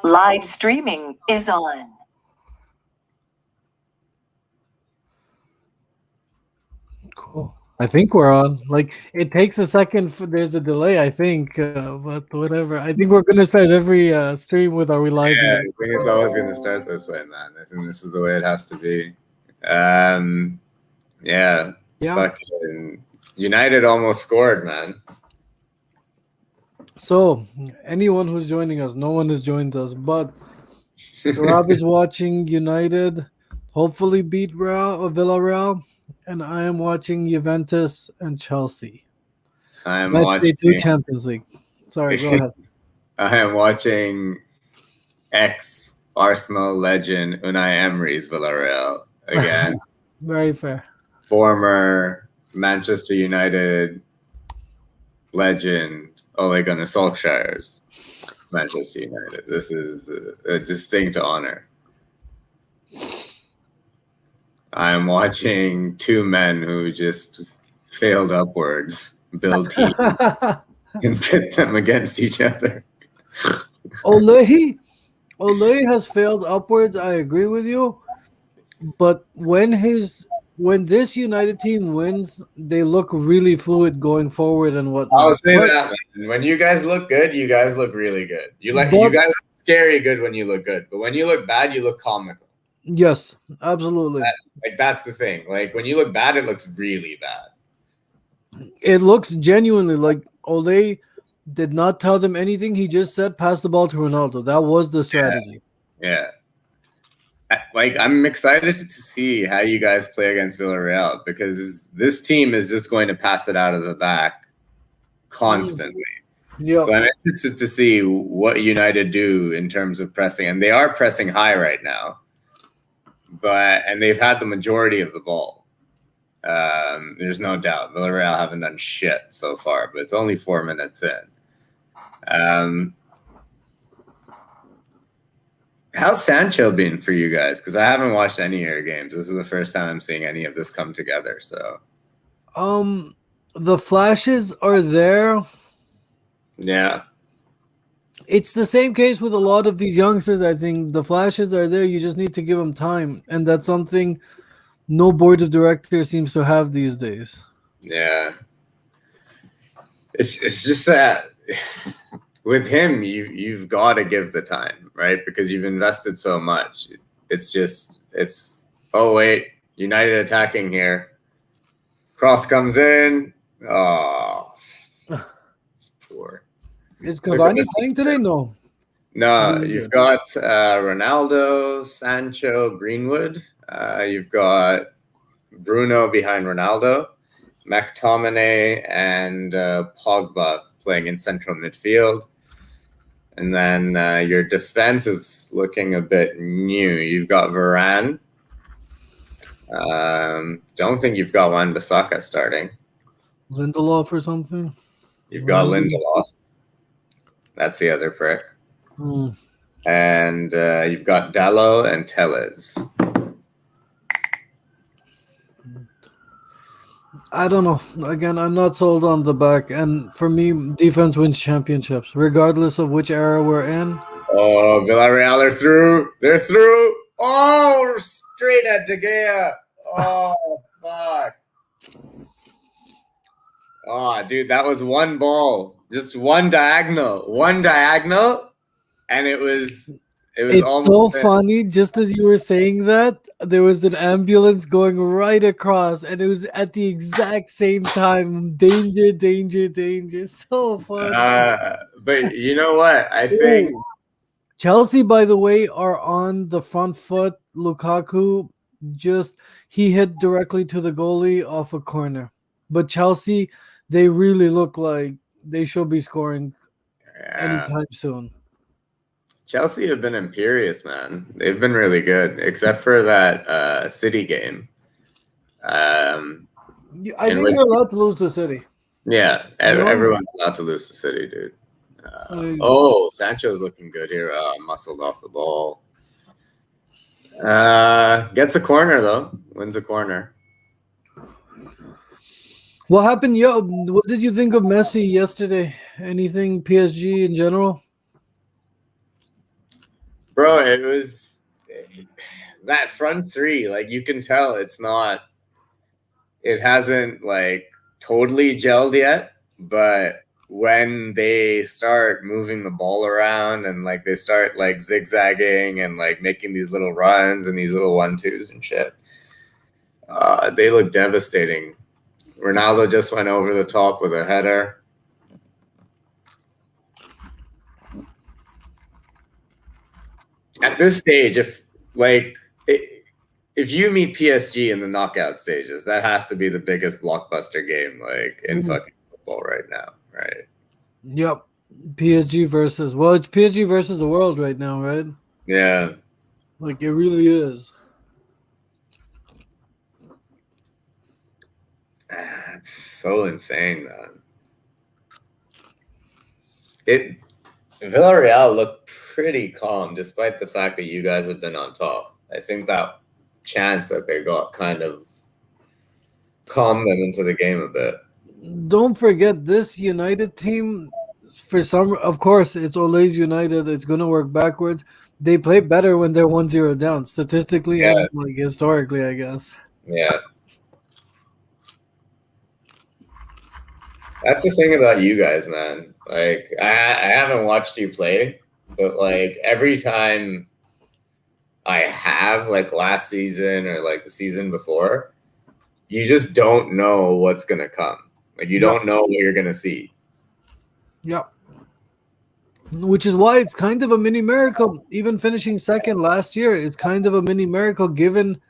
Live streaming is on. Cool. I think we're on. Like it takes a second. There's a delay, I think, but whatever. I think we're gonna start every stream with "Are we live Yeah, I yet?" think it's always going to start this way, man. I think this is the way it has to be. Yeah. Fucking United almost scored, man. So, anyone who's joining us, no one has joined us, but Rob is watching United hopefully beat Villareal, and I am watching Juventus and Chelsea. I'm Match day 2 watching. Champions League. Sorry, go ahead. I am watching ex-Arsenal legend Unai Emery's Villareal again. Very fair. Former Manchester United legend Ole Gunnar Solskjaer's Manchester United. This is a distinct honor. I'm watching two men who just failed upwards build teams and pit them against each other. Ole has failed upwards. I agree with you, but when this United team wins, they look really fluid going forward and whatnot. I'll say that, man. When you guys look good, you guys look really good. You guys look scary good when you look good, but when you look bad, you look comical. Yes, absolutely. That's the thing. Like when you look bad, it looks really bad. It looks genuinely like Ole did not tell them anything. He just said, pass the ball to Ronaldo. That was the strategy. Yeah. Like I'm excited to see how you guys play against Villareal because this team is just going to pass it out of the back constantly. Yeah. So I'm interested to see what United do in terms of pressing, and they are pressing high right now. And they've had the majority of the ball. There's no doubt. Villareal haven't done shit so far, but it's only 4 minutes in. How's Sancho been for you guys? Because I haven't watched any of your games. This is the first time I'm seeing any of this come together. So, the flashes are there. Yeah. It's the same case with a lot of these youngsters. I think the flashes are there. You just need to give them time, and that's something no board of directors seems to have these days. Yeah. It's just that with him, you've got to give the time, right? Because you've invested so much. Oh wait, United attacking here. Cross comes in. Oh, it's poor. Is Cavani playing today? No. No, you've got Ronaldo, Sancho, Greenwood. You've got Bruno behind Ronaldo, McTominay and Pogba playing in central midfield. And then your defense is looking a bit new. You've got Varane. Don't think you've got Wan-Bissaka starting. Lindelof or something? You've got Lindelof. That's the other prick. And you've got Dallo and Tellez. I don't know. Again, I'm not sold on the back. And for me, defense wins championships, regardless of which era we're in. Oh, Villareal are through. They're through. Oh, straight at De Gea. Oh, fuck. Oh, dude, that was one ball. Just one diagonal. And it was It's so funny. Just as you were saying that, there was an ambulance going right across, and it was at the exact same time. Danger, danger, danger. So funny. But you know what? I think Chelsea, by the way, are on the front foot. Lukaku he hit directly to the goalie off a corner. But Chelsea, they really look like they should be scoring anytime soon. Chelsea have been imperious, man. They've been really good, except for that City game. I think you're allowed to lose to City. Yeah, everyone's allowed to lose to City, dude. Sancho's looking good here. Muscled off the ball. Gets a corner, though. Wins a corner. What happened? What did you think of Messi yesterday? Anything PSG in general? Bro, it was that front three. Like, you can tell it hasn't like totally gelled yet, but when they start moving the ball around and like they start like zigzagging and like making these little runs and these little 1-2s and shit, they look devastating. Ronaldo just went over the top with a header. At this stage, if you meet PSG in the knockout stages, that has to be the biggest blockbuster game like in fucking football right now, right? Yep. PSG versus it's PSG versus the world right now, right? Yeah. Like it really is. It's so insane, man. Villareal looked pretty calm despite the fact that you guys have been on top. I think that chance that they got kind of calmed them into the game a bit. Don't forget this United team. Of course, it's Ole's United. It's going to work backwards. They play better when they're 1-0 down, statistically and like historically, I guess. Yeah. That's the thing about you guys, man. Like, I haven't watched you play, but like every time I have, like last season or like the season before, you just don't know what's gonna come. Like you don't know what you're gonna see. Yep. Which is why it's kind of a mini miracle. Even finishing second last year, it's kind of a mini miracle given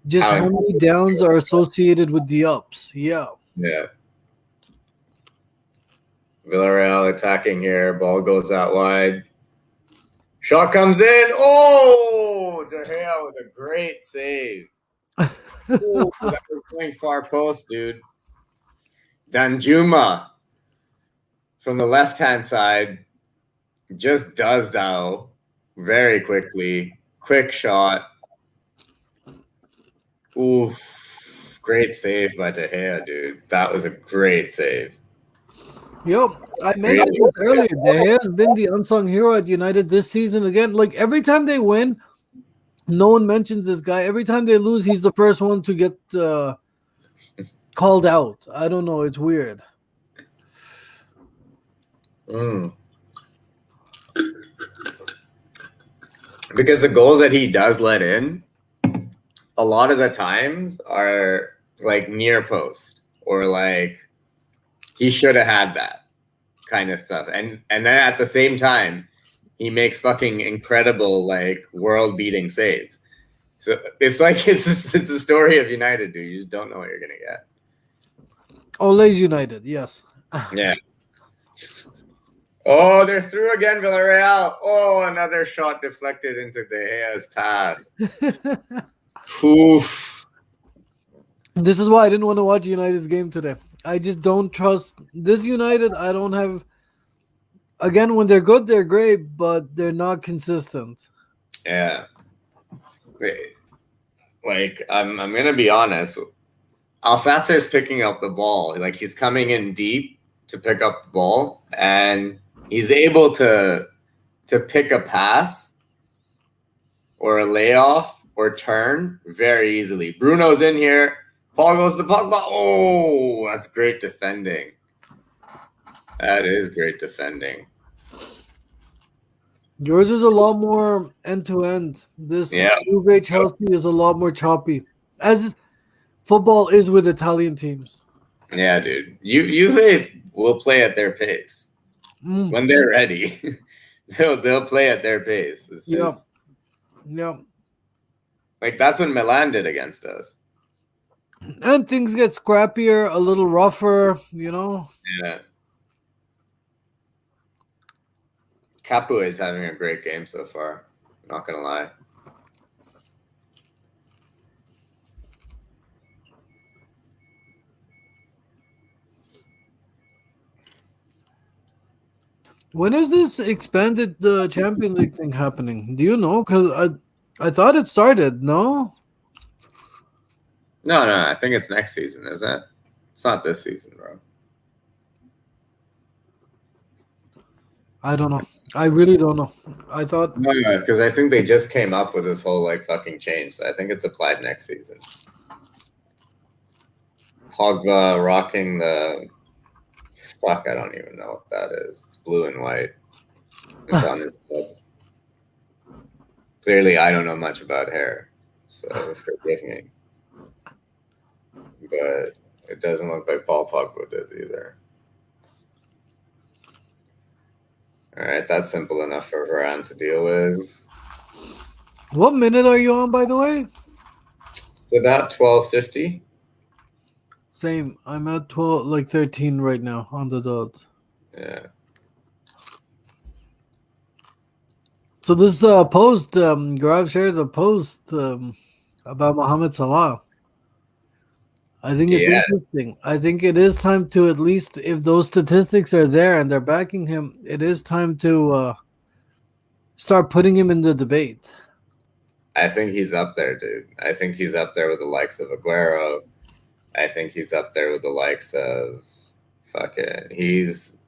just how many downs are associated with the ups. Yeah. Yeah. Villareal attacking here. Ball goes out wide. Shot comes in. Oh, De Gea with a great save. Ooh, that was going far post, dude. Danjuma from the left-hand side just does that very quickly. Quick shot. Oof. Great save by De Gea, dude. That was a great save. Yep, I mentioned this earlier. De Gea has been the unsung hero at United this season again. Like every time they win, no one mentions this guy. Every time they lose, he's the first one to get called out. I don't know. It's weird. Because the goals that he does let in, a lot of the times are like near post or like he should have had that kind of stuff. And then at the same time, he makes fucking incredible, like world-beating saves. So it's like it's the story of United, dude. You just don't know what you're gonna get. Ole's United, yes. Yeah. Oh, they're through again, Villareal. Oh, another shot deflected into De Gea's path. Oof. This is why I didn't want to watch United's game today. I just don't trust this United. I don't have. Again, when they're good, they're great, but they're not consistent. Yeah. Like I'm gonna be honest. Alsacer's picking up the ball. Like he's coming in deep to pick up the ball, and he's able to pick a pass or a layoff or turn very easily. Bruno's in here. Paul goes to Pogba. Oh, that's great defending. That is great defending. Yours is a lot more end-to-end. This Juve Chelsea is a lot more choppy, as football is with Italian teams. Yeah, dude. Juve will play at their pace. When they're ready. they'll play at their pace. It's just like that's what Milan did against us. And things get scrappier, a little rougher, you know. Yeah. Capu is having a great game so far. Not gonna lie. When is this expanded the Champions League thing happening? Do you know? Because I thought it started. No. No. I think it's next season, isn't it? It's not this season, bro. I don't know. I really don't know. I thought. No, because I think they just came up with this whole like fucking change. So I think it's applied next season. Pogba rocking the fuck. I don't even know what that is. It's blue and white. It's on his head. Clearly, I don't know much about hair, so forgive me. But it doesn't look like Paul Pogba does either. All right, that's simple enough for Varane to deal with. What minute are you on, by the way? It's about 12:50. Same. I'm at 12, like 13 right now on the dot. Yeah. So this post, Gaurav shared a post about Mohamed Salah. I think it's interesting. I think it is time to, at least if those statistics are there and they're backing him, it is time to start putting him in the debate. I think he's up there, dude. I think he's up there with the likes of Aguero. I think he's up there with the likes of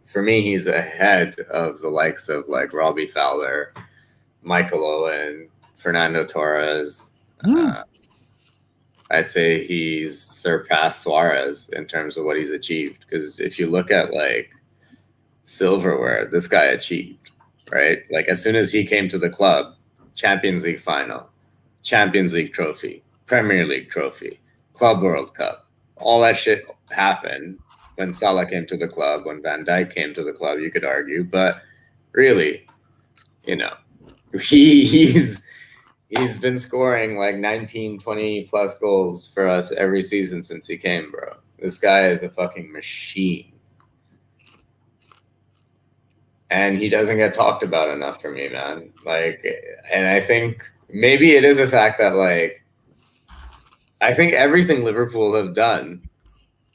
for me, he's ahead of the likes of like Robbie Fowler, Michael Owen, Fernando Torres. I'd say he's surpassed Suarez in terms of what he's achieved. Because if you look at like silverware, this guy achieved, right? Like as soon as he came to the club, Champions League final, Champions League trophy, Premier League trophy, Club World Cup, all that shit happened when Salah came to the club, when Van Dijk came to the club, you could argue. But really, you know, he's been scoring like 19, 20 plus goals for us every season since he came, bro. This guy is a fucking machine. And he doesn't get talked about enough for me, man. Like, and I think maybe it is a fact that like, I think everything Liverpool have done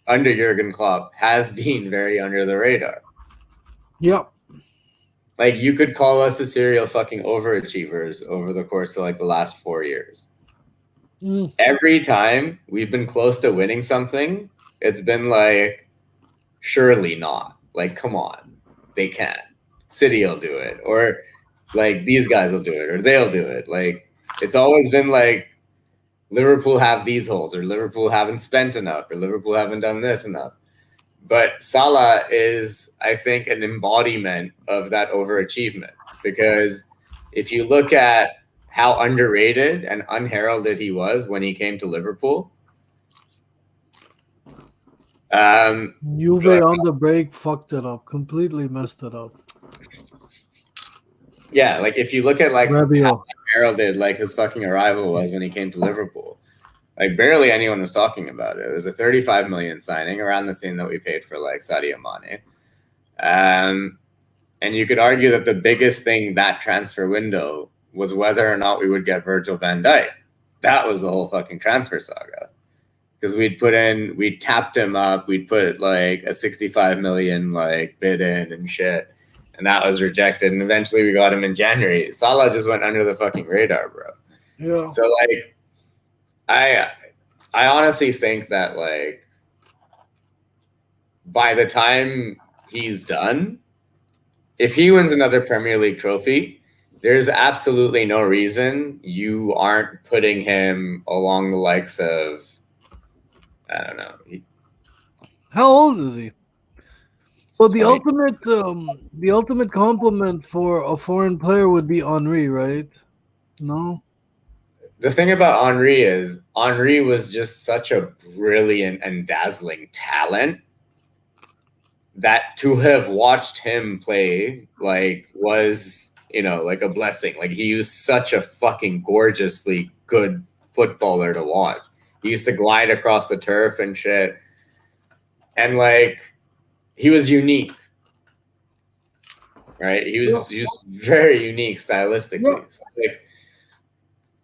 under Jurgen Klopp has been very under the radar. Yep. Like, you could call us a serial fucking overachievers over the course of like the last 4 years. Every time we've been close to winning something, it's been like, surely not. Like, come on, they can't. City will do it, or like these guys will do it, or they'll do it. Like, it's always been like Liverpool have these holes, or Liverpool haven't spent enough, or Liverpool haven't done this enough. But Salah is, I think, an embodiment of that overachievement, because if you look at how underrated and unheralded he was when he came to Liverpool. Juve on the break fucked it up, completely messed it up. Yeah, like if you look at like Villareal. how unheralded like his fucking arrival was when he came to Liverpool. Like barely anyone was talking about it. It was a 35 million signing, around the same that we paid for like Sadio Mane. And you could argue that the biggest thing that transfer window was whether or not we would get Virgil van Dijk. That was the whole fucking transfer saga. Because we'd tapped him up, we'd put like a 65 million like bid in and shit. And that was rejected. And eventually we got him in January. Salah just went under the fucking radar, bro. Yeah. So like I honestly think that like by the time he's done, if he wins another Premier League trophy, there's absolutely no reason you aren't putting him along the likes of, I don't know. How old is he? Well, the 20. ultimate compliment for a foreign player would be Henry, right? No. The thing about Henry is Henry was just such a brilliant and dazzling talent that to have watched him play like was, you know, like a blessing. Like he was such a fucking gorgeously good footballer to watch. He used to glide across the turf and shit. And like he was unique. Right? He was very unique stylistically. Yeah. So, like,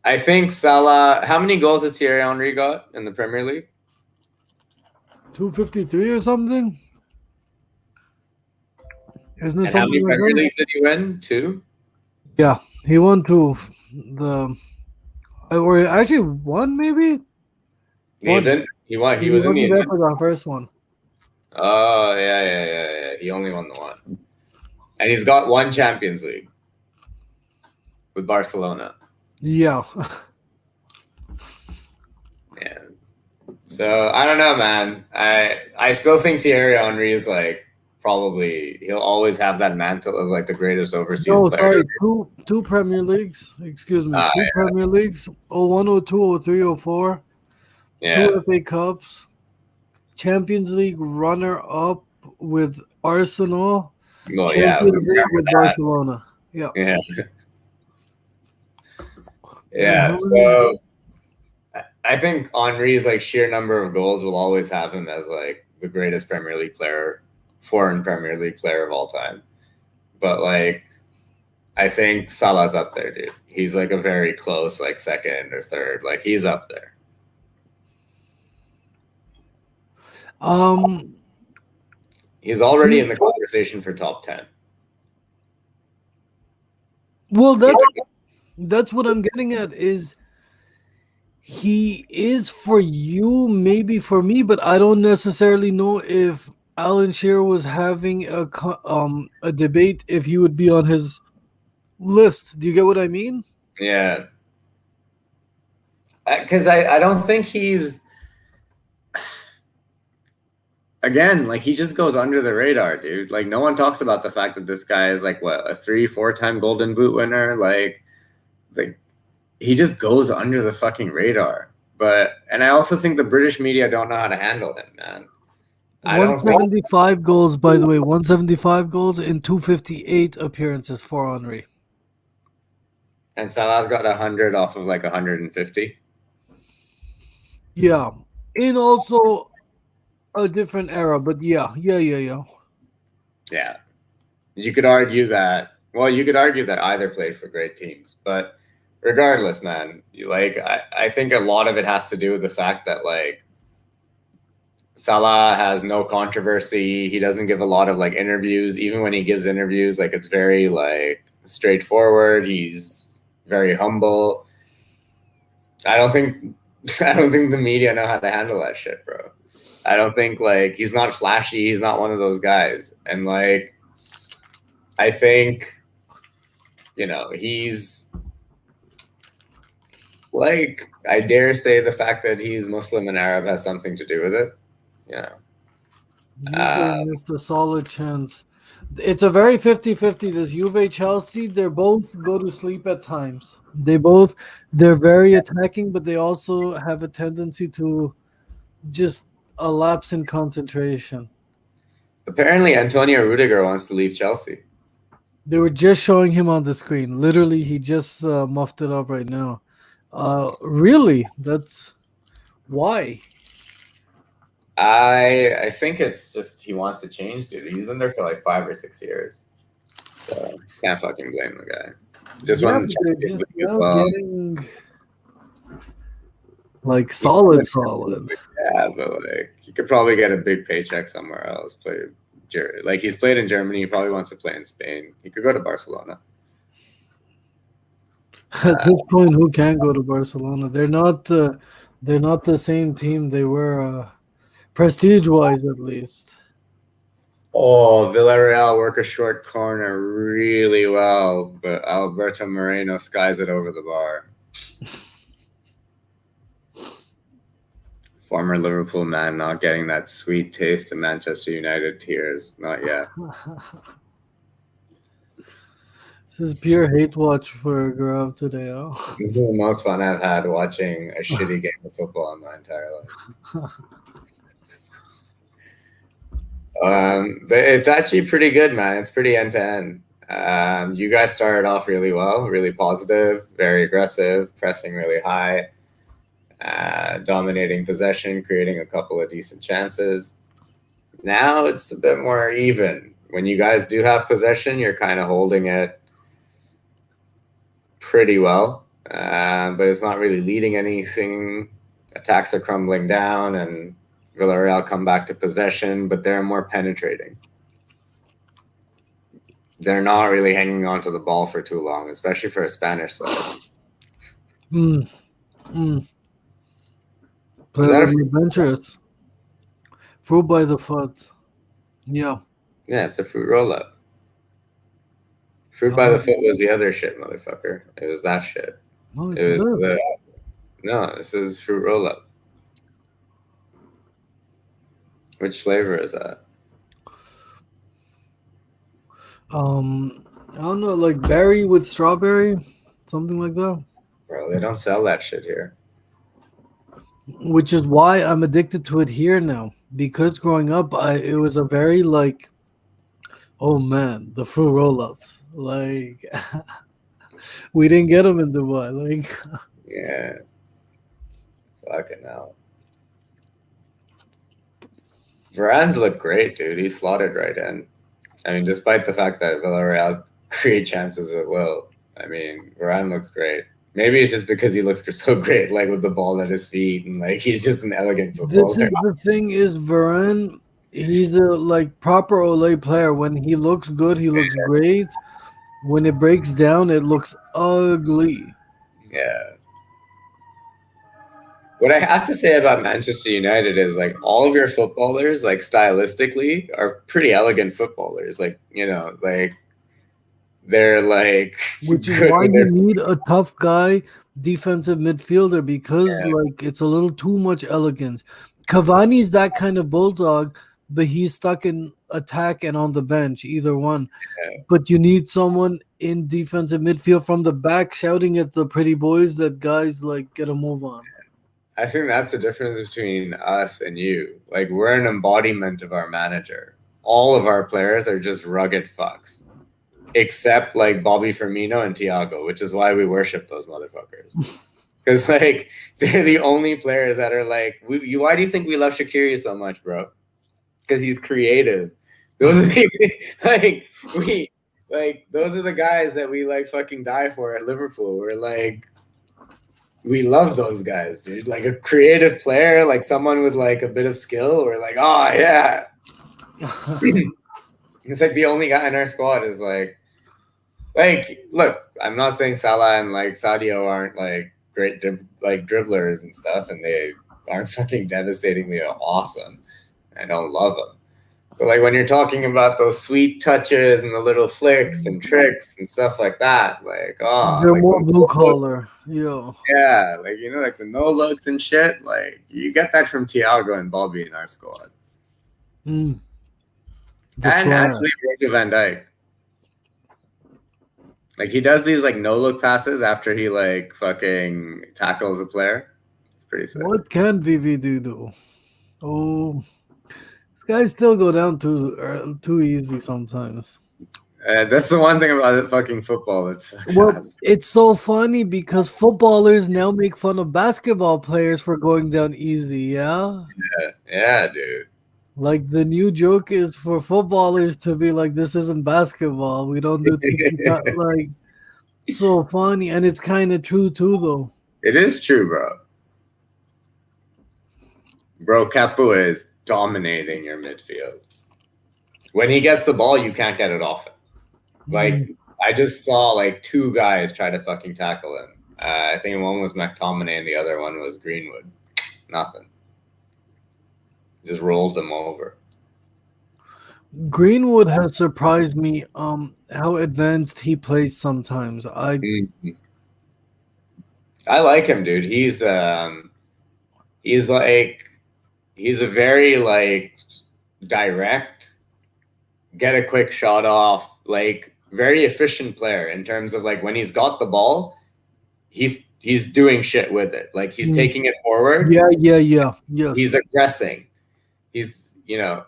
I think Salah. How many goals has Thierry Henry got in the Premier League? 253 or something. Isn't it And how many something like Premier that? Leagues did he win? 2? Yeah, he won 2. Or actually 1 maybe. Nathan, he won. He was in the. there for the first one. Oh yeah. He only won the 1, and he's got 1 Champions League. with Barcelona. Yeah. Yeah. So I don't know, man. I still think Thierry Henry is like probably he'll always have that mantle of like the greatest overseas No, player. sorry, two Premier Leagues. Excuse me, two Premier Leagues. 01, 02, 03, 04. Yeah. 2 FA Cups. Champions League runner-up with Arsenal. Well, yeah, we Champions League with that. Barcelona. Yeah. Yeah. And Yeah. how So I think Henry's like sheer number of goals will always have him as like the greatest Premier League player, foreign Premier League player of all time. But like, I think Salah's up there, dude. He's like a very close, like second or third. Like he's up there. He's already in the conversation for top 10. Well, that's what I'm getting at is he is for you, maybe for me, but I don't necessarily know if Alan Shearer was having a debate if he would be on his list. Do you get what I mean? Yeah. Because I don't think he's again, like he just goes under the radar, dude. Like no one talks about the fact that this guy is like what, a 3-4 time Golden Boot winner. Like he just goes under the fucking radar. And I also think the British media don't know how to handle him, man. 175 goals, by the way. 175 goals in 258 appearances for Henry. And Salah's got 100 off of like 150. Yeah, in also a different era, but yeah. Yeah, you could argue that. Well, you could argue that either played for great teams, but regardless, man, I think a lot of it has to do with the fact that like Salah has no controversy. He doesn't give a lot of like interviews. Even when he gives interviews, like it's very like straightforward. He's very humble. I don't think the media know how to handle that shit, bro. I don't think like he's not flashy. He's not one of those guys. And like, I think, he's like, I dare say the fact that he's Muslim and Arab has something to do with it. It's a solid chance. It's a very 50-50. This Juve Chelsea, they both go to sleep at times. They're very attacking, but they also have a tendency to just a lapse in concentration. Apparently, Antonio Rudiger wants to leave Chelsea. They were just showing him on the screen. Literally, he just muffed it up right now. Really? That's why? I think it's just he wants to change, dude. He's been there for like 5 or 6 years, so can't fucking blame the guy. Just wanted to just getting like solid. Yeah, but like he could probably get a big paycheck somewhere else. Like he's played in Germany. He probably wants to play in Spain. He could go to Barcelona. At this point, who can go to Barcelona? They're not the same team they were. Prestige-wise, at least. Oh, Villareal work a short corner really well, but Alberto Moreno skies it over the bar. Former Liverpool man not getting that sweet taste of Manchester United tears. Not yet. This is pure hate watch for Gaurav today. Oh. This is the most fun I've had watching a shitty game of football in my entire life. It's actually pretty good, man. It's pretty end-to-end. You guys started off really well, really positive, very aggressive, pressing really high, dominating possession, creating a couple of decent chances. Now it's a bit more even. When you guys do have possession, you're kind of holding it pretty well, but it's not really leading anything. Attacks are crumbling down, and Villareal come back to possession, but they're more penetrating. They're not really hanging on to the ball for too long, especially for a Spanish side. Adventurous. Fruit by the foot. Yeah. Yeah, it's a fruit roll-up. Fruit by the foot was the other shit, motherfucker. It was that shit. No, It it's was this. No, this is fruit roll up. Which flavor is that? I don't know, like berry with strawberry, something like that. Bro, they don't sell that shit here. Which is why I'm addicted to it here now. Because growing up, it was a very like, oh man, the fruit roll-ups. Like, we didn't get them in Dubai. Like, Yeah. Fucking hell. Varane's look great, dude. He slotted right in. I mean, despite the fact that Villareal create chances at will. I mean, Varane looks great. Maybe it's just because he looks so great, like with the ball at his feet, and like he's just an elegant footballer. this is the thing: is Varane? He's a like proper Ole player. When he looks good, he looks great. When it breaks down, it looks ugly. Yeah. What I have to say about Manchester United is like all of your footballers, like stylistically, are pretty elegant footballers. Like, you know, like they're like, which is why you need a tough guy, defensive midfielder, because like it's a little too much elegance. Cavani's that kind of bulldog, but he's stuck in attack and on the bench, either one. Yeah. But you need someone in defensive midfield from the back shouting at the pretty boys that guys like get a move on. I think that's the difference between us and you. Like, we're an embodiment of our manager. All of our players are just rugged fucks, except like Bobby Firmino and Thiago, which is why we worship those motherfuckers. Because like they're the only players that are like, why do you think we love Shaqiri so much, bro? Because he's creative. Those are the those are the guys that we like fucking die for at Liverpool. We're like, we love those guys, dude. Like a creative player, like someone with like a bit of skill. We're like, oh yeah. It's like the only guy in our squad is like, look, I'm not saying Salah and like Sadio aren't like great dribblers and stuff, and they aren't fucking devastatingly awesome. I don't love them. But like when you're talking about those sweet touches and the little flicks and tricks and stuff like that, like they're like more blue collar, yeah, like you know, like the no looks and shit. Like you get that from Thiago and Bobby in our squad, and actually Virgil van Dijk. Like he does these like no look passes after he like fucking tackles a player. It's pretty sick. What can VVD do? Oh. Guys still go down too easy sometimes. That's the one thing about fucking football. It's so funny because footballers now make fun of basketball players for going down easy. Yeah, dude. Like the new joke is for footballers to be like, "This isn't basketball. We don't do like." So funny, and it's kind of true too, though. It is true, bro. Bro, Capu is dominating your midfield. When he gets the ball, you can't get it off him. Like, I just saw like two guys try to fucking tackle him. I think one was McTominay and the other one was Greenwood. Nothing. Just rolled them over. Greenwood has surprised me how advanced he plays sometimes. I like him, dude. He's a very like direct, get a quick shot off, like very efficient player in terms of like when he's got the ball, he's doing shit with it. Like he's taking it forward. Yeah. Yes. He's aggressing. He's, you know,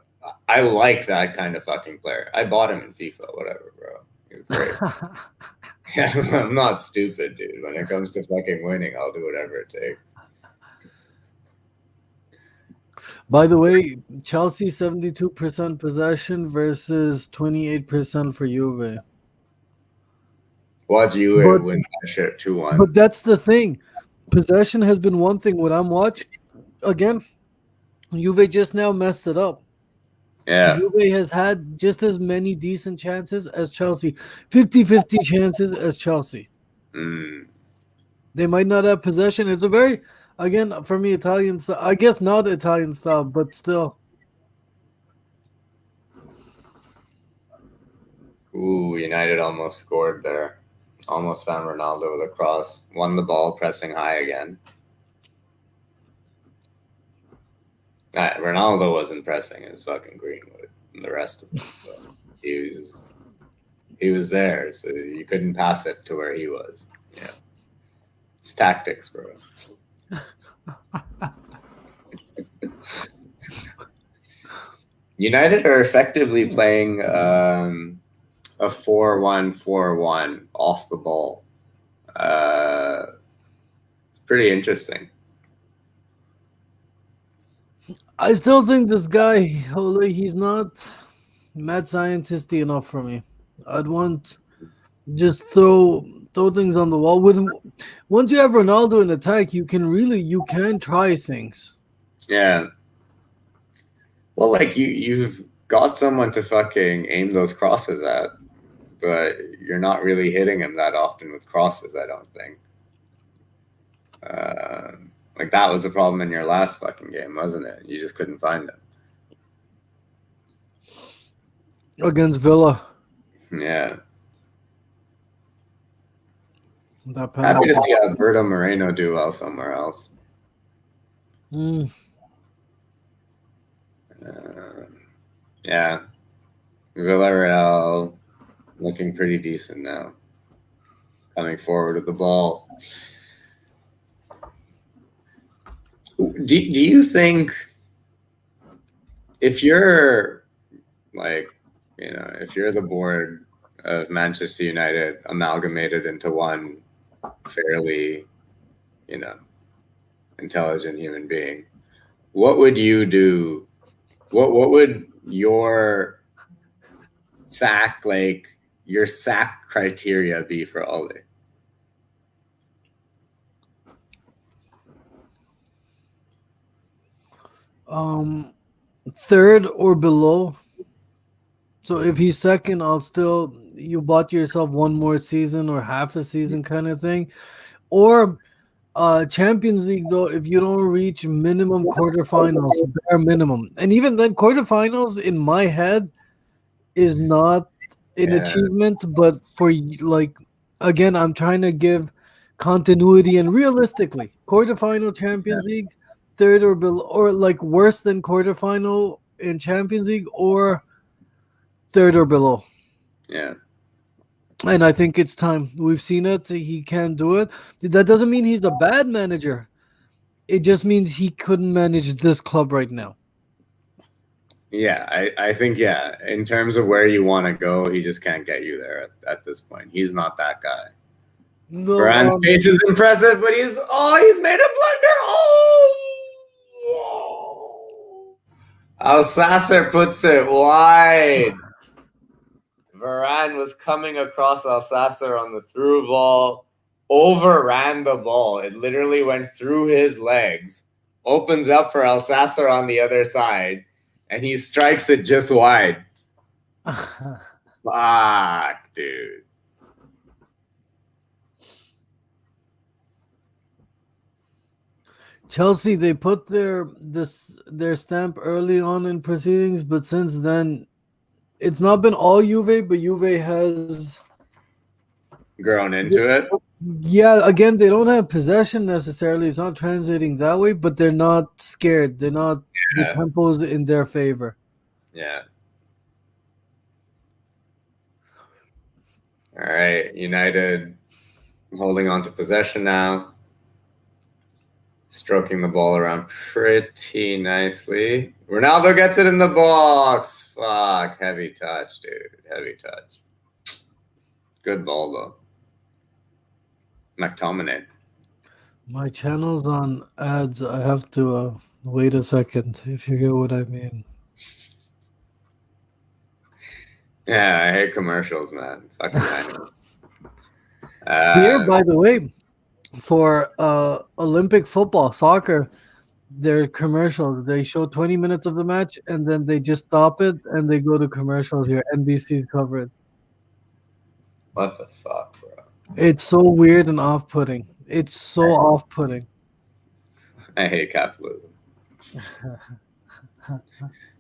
I like that kind of fucking player. I bought him in FIFA, whatever, bro. He's great. I'm not stupid, dude. When it comes to fucking winning, I'll do whatever it takes. By the way, Chelsea 72% possession versus 28% for Juve. Watch Juve win that shit 2-1. But that's the thing. Possession has been one thing when I'm watching. Again, Juve just now messed it up. Yeah. Juve has had just as many decent chances as Chelsea. 50-50 chances as Chelsea. They might not have possession. It's a very... Again, for me, Italian style. I guess not Italian style, but still. Ooh, United almost scored there. Almost found Ronaldo with a cross. Won the ball, pressing high again. Ronaldo wasn't pressing. It was fucking Greenwood and the rest of them. He was there, so you couldn't pass it to where he was. Yeah, it's tactics, bro. United are effectively playing a 4-1-4-1 off the ball. It's pretty interesting. I still think this guy, Ole, he's not mad scientisty enough for me. I'd want just throw things on the wall. Once you have Ronaldo in attack, you can try things. Yeah. Well, like you've got someone to fucking aim those crosses at, but you're not really hitting him that often with crosses, I don't think. Like that was the problem in your last fucking game, wasn't it? You just couldn't find him. Against Villa. Yeah. Happy to see Alberto Moreno do well somewhere else. Yeah. Villareal looking pretty decent now. Coming forward with the ball. Do you think if you're if you're the board of Manchester United amalgamated into one fairly, intelligent human being, what would you do? What would your sack criteria be for Ole? Third or below. So if he's second, you bought yourself one more season or half a season kind of thing. Or Champions League, though, if you don't reach minimum quarterfinals, bare minimum. And even then, quarterfinals in my head is not an achievement, but again, I'm trying to give continuity and realistically, quarterfinal Champions League, third or below, or like worse than quarterfinal in Champions League, or third or below. Yeah. And I think it's time. We've seen it. He can't do it. That doesn't mean he's a bad manager. It just means he couldn't manage this club right now. Yeah, I think, in terms of where you want to go, he just can't get you there at this point. He's not that guy. No, Varane's pace is impressive, but he's made a blunder. Alsasser puts it wide. Varane was coming across Alsasser on the through ball, overran the ball. It literally went through his legs, opens up for Alsasser on the other side, and he strikes it just wide. Fuck, dude. Chelsea, they put their stamp early on in proceedings, but since then, it's not been all Juve, but Juve has grown into it. Yeah, again, they don't have possession necessarily. It's not translating that way, but they're not scared. They're not the tempo's in their favor. Yeah. All right, United holding on to possession now. Stroking the ball around pretty nicely. Ronaldo gets it in the box. Fuck. Heavy touch, dude. Heavy touch. Good ball, though. McTominay. My channel's on ads. I have to wait a second, if you get what I mean. Yeah, I hate commercials, man. Fucking Here, by the way, for Olympic football, soccer, their commercials, they show 20 minutes of the match and then they just stop it and they go to commercials here. NBC's cover it. What the fuck, bro? It's so weird and off-putting. It's so off-putting. I hate capitalism.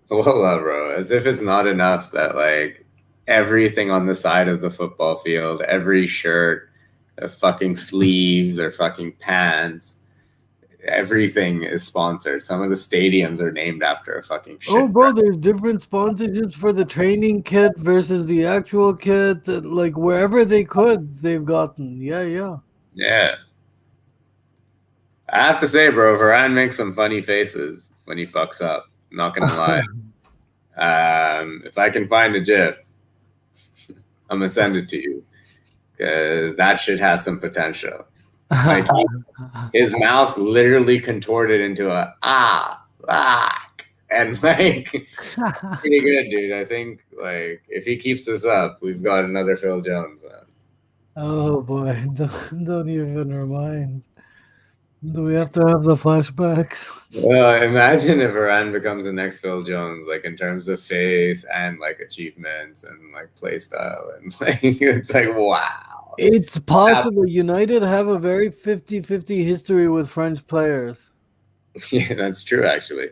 Well, bro, as if it's not enough that, like, everything on the side of the football field, every shirt, fucking sleeves or fucking pants, everything is sponsored. Some of the stadiums are named after a fucking shit. Oh, bro, there's different sponsorships for the training kit versus the actual kit. Like wherever they could, they've gotten. Yeah. Yeah. I have to say, bro, Varane makes some funny faces when he fucks up. I'm not gonna lie. If I can find a GIF, I'm gonna send it to you because that shit has some potential. Like his mouth literally contorted into a and like pretty good, dude. I think like if he keeps this up, we've got another Phil Jones, man. Oh boy, don't even remind. Do we have to have the flashbacks? Well, imagine if Varane becomes the next Phil Jones, like in terms of face and like achievements and like play style, and like it's like wow. It's possible. United have a very 50-50 history with French players. Yeah, that's true. Actually,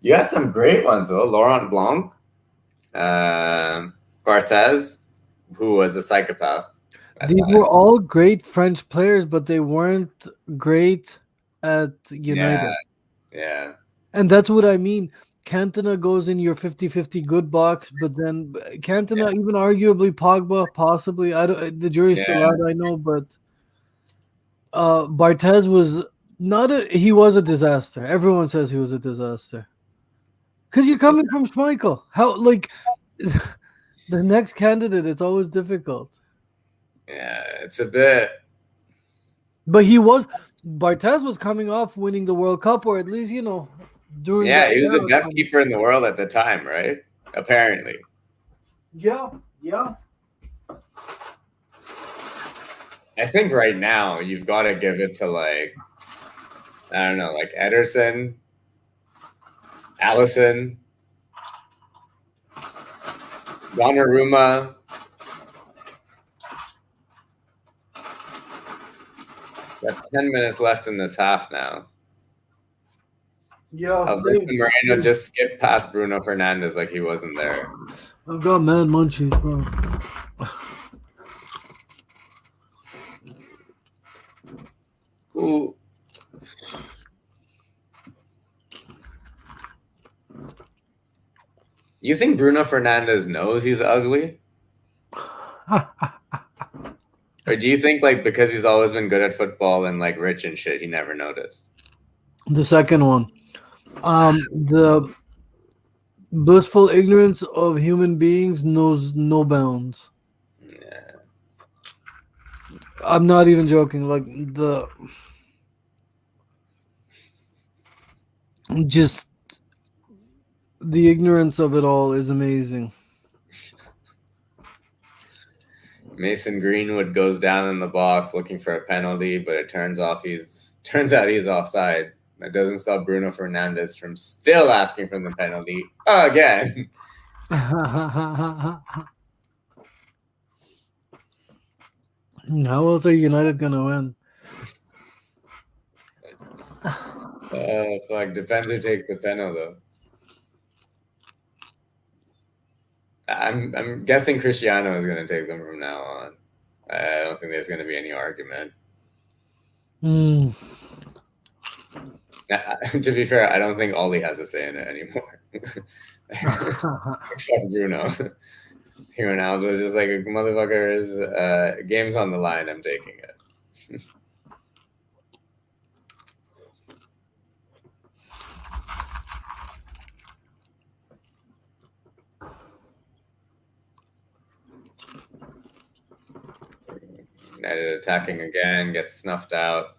you had some great ones though. Laurent Blanc, Barthez, who was a psychopath. These were all great French players, but they weren't great at United. Yeah. And that's what I mean. Cantona goes in your 50-50 good box, but then Cantona, even arguably Pogba, possibly. I don't. The jury's still out, I know, but Barthez was not a. He was a disaster. Everyone says he was a disaster. Because you're coming from Schmeichel. How like the next candidate? It's always difficult. Yeah, it's a bit. But Barthez was coming off winning the World Cup, or at least, during. Yeah, he was the best keeper in the world at the time, right? Apparently. Yeah. I think right now you've got to give it to like, I don't know, like Ederson, Allison, Donnarumma. Got 10 minutes left in this half now. Yeah. Alberto Moreno just skipped past Bruno Fernandes like he wasn't there. I've got mad munchies, bro. Ooh. You think Bruno Fernandes knows he's ugly? Or do you think like because he's always been good at football and like rich and shit, he never noticed? The second one. The blissful ignorance of human beings knows no bounds. Yeah. I'm not even joking. Like the ignorance of it all is amazing. Mason Greenwood goes down in the box looking for a penalty, but it turns out he's offside. That doesn't stop Bruno Fernandes from still asking for the penalty again. How else are United gonna win? Fuck, depends who takes the penalty though. I'm guessing Cristiano is going to take them from now on. I don't think there's going to be any argument. To be fair, I don't think Ollie has a say in it anymore. Fuck Bruno. Ronaldo's just like, motherfuckers, game's on the line, I'm taking it. United attacking again, gets snuffed out.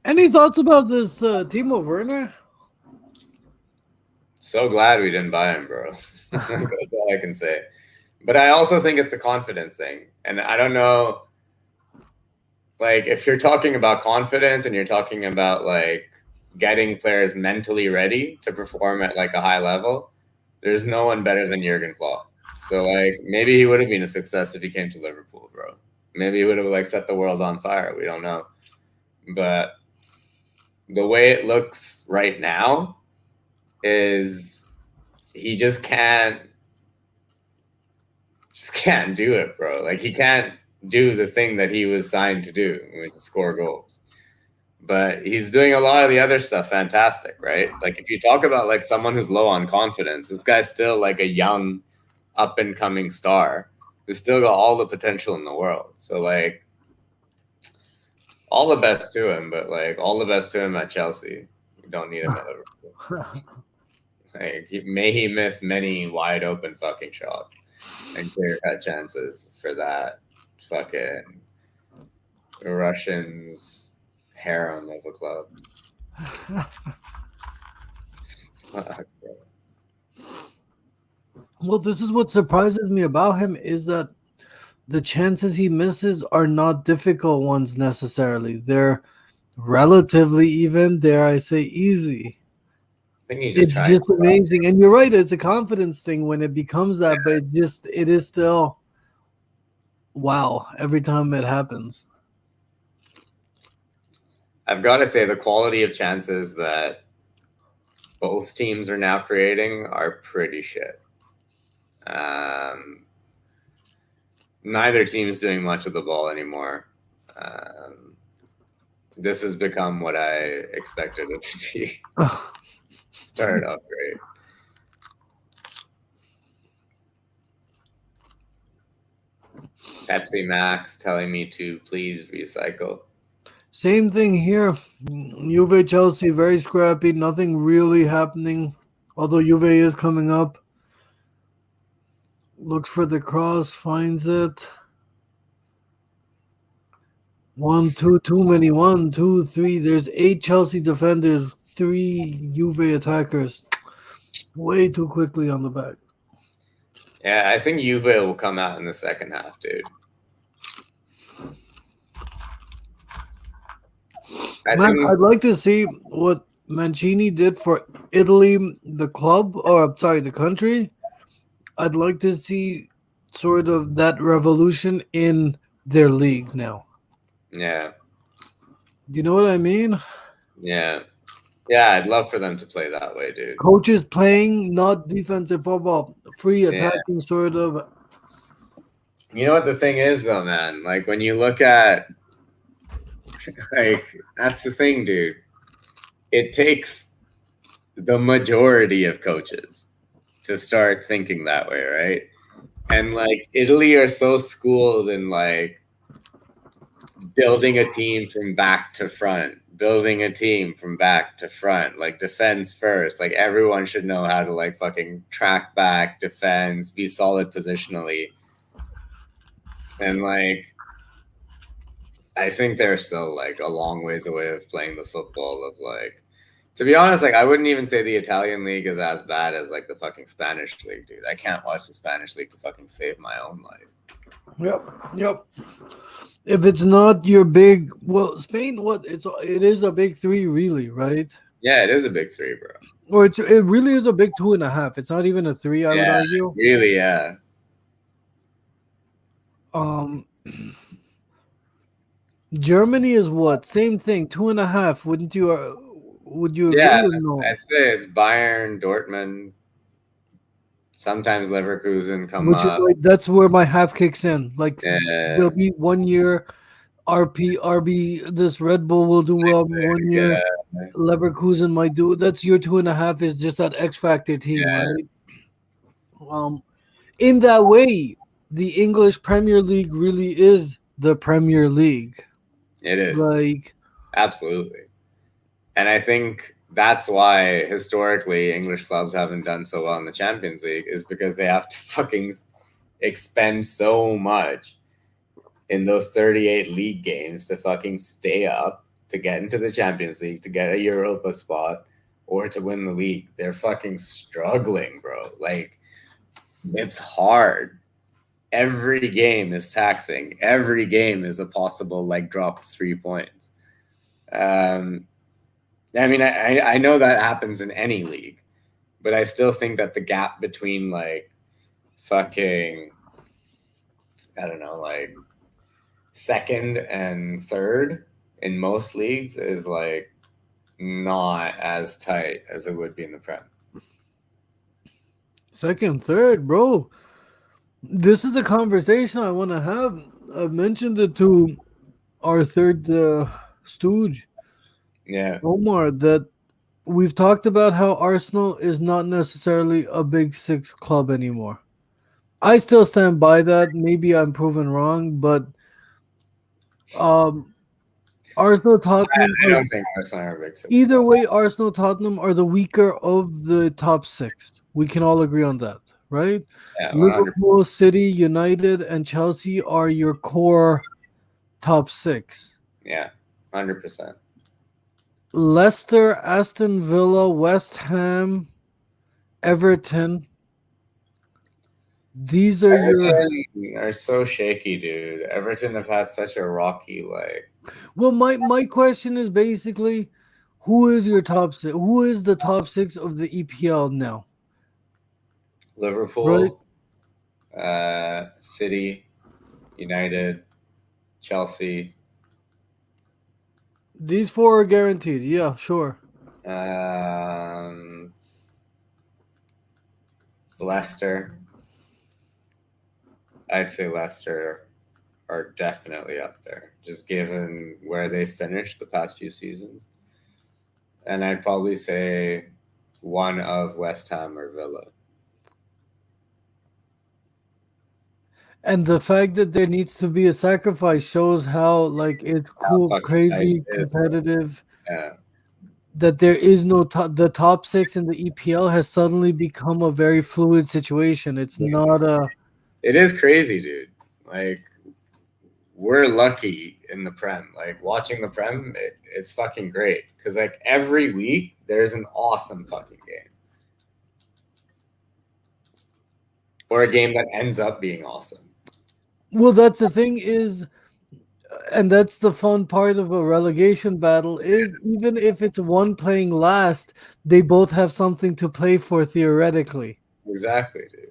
Any thoughts about this Timo Werner? So glad we didn't buy him, bro. That's all I can say. But I also think it's a confidence thing. And I don't know, like, if you're talking about confidence and you're talking about, like, getting players mentally ready to perform at, like, a high level, there's no one better than Jurgen Klopp. So, like, maybe he would have been a success if he came to Liverpool, bro. Maybe he would have, like, set the world on fire. We don't know. But the way it looks right now is he just can't just can't do it, bro. Like, he can't do the thing that he was signed to do, which is score goals. But he's doing a lot of the other stuff fantastic, right? Like, if you talk about like someone who's low on confidence, this guy's still like a young, up and coming star who's still got all the potential in the world. So like, all the best to him, but like all the best to him at Chelsea. We don't need him at Liverpool. Like, may he miss many wide open fucking shots and clear cut chances for that fucking Russians harem of a club. Fuck, bro. Well, this is what surprises me about him is that the chances he misses are not difficult ones necessarily. They're relatively even, dare I say, easy. I think It's just amazing. And you're right, it's a confidence thing when it becomes that, but it is still wow every time it happens. I've got to say the quality of chances that both teams are now creating are pretty shit. Neither team's doing much with the ball anymore. This has become what I expected it to be. Started off great. Pepsi Max telling me to please recycle. Same thing here. Juve Chelsea, very scrappy, nothing really happening. Although Juve is coming up. Looks for the cross, finds it. 1, 2, too many. 1, 2, 3. There's 8 Chelsea defenders, 3 Juve attackers. Way too quickly on the back. Yeah, I think Juve will come out in the second half, dude. I'd like to see what Mancini did for Italy, the club, or sorry, the country. I'd like to see sort of that revolution in their league now. Yeah. Do you know what I mean? Yeah. Yeah, I'd love for them to play that way, dude. Coaches playing not defensive football, free attacking sort of. You know what the thing is, though, man? Like, when you look at, like, that's the thing, dude. It takes the majority of coaches to start thinking that way, right? And, like, Italy are so schooled in, like, building a team from back to front, building a team from back to front, like defense first. Like, everyone should know how to like fucking track back, defense, be solid positionally. And like, I think they're still like a long ways away of playing the football of like, to be honest, like I wouldn't even say the Italian league is as bad as like the fucking Spanish league, dude. I can't watch the Spanish league to fucking save my own life. Yep. If it's not your big, well, Spain, it is a big 3, really, right? Yeah, it is a big 3, bro. Or it really is a big 2.5. It's not even a 3, I would argue. Really, yeah. Germany is what? Same thing, 2.5. Would you agree or no? I'd say it's Bayern, Dortmund. Sometimes Leverkusen come up. That's where my half kicks in. Like there'll be 1 year RB, this Red Bull will do well 1 year. Leverkusen might do. That's your 2.5 is just that X Factor team, right? In that way, the English Premier League really is the Premier League. It is. Like, absolutely. And I think that's why historically English clubs haven't done so well in the Champions League, is because they have to fucking expend so much in those 38 league games to fucking stay up, to get into the Champions League, to get a Europa spot, or to win the league. They're fucking struggling, bro. Like, it's hard. Every game is taxing. Every game is a possible like drop 3 points. I mean, I know that happens in any league, but I still think that the gap between like fucking, I don't know, like second and third in most leagues is like not as tight as it would be in the Prem. Second, third, bro. This is a conversation I want to have. I've mentioned it to our third stooge, Yeah, Omar, that we've talked about how Arsenal is not necessarily a big six club anymore. I still stand by that. Maybe I'm proven wrong, but um, Arsenal, Tottenham I are don't think Arsenal are a big six either club. way. Arsenal, Tottenham are the weaker of the top six. We can all agree on that, right? Yeah, 100. Liverpool, City, United, and Chelsea are your core top six. Yeah, 100%. Leicester, Aston Villa, West Ham, Everton. These are your Everton are so shaky, dude. Everton have had such a rocky well. My question is basically, who is your top six? Who is the top six of the EPL now? Right. Liverpool, City, United, Chelsea, These four are guaranteed. Yeah, sure. um, Leicester. I'd say Leicester are definitely up there, just given where they finished the past few seasons. And I'd probably say one of West Ham or Villa. And the fact that there needs to be a sacrifice shows how like it's How cool, fucking tight crazy, it is, bro. competitive. Yeah, That there is no top. The top six in the EPL has suddenly become a very fluid situation. It's not a it is crazy, dude. Like, we're lucky in the Prem. Like, watching the Prem, it's fucking great because like every week there's an awesome fucking game or a game that ends up being awesome. well. That's the thing is, and that's the fun part of a relegation battle is even if it's one playing last, they both have something to play for theoretically. Exactly, dude.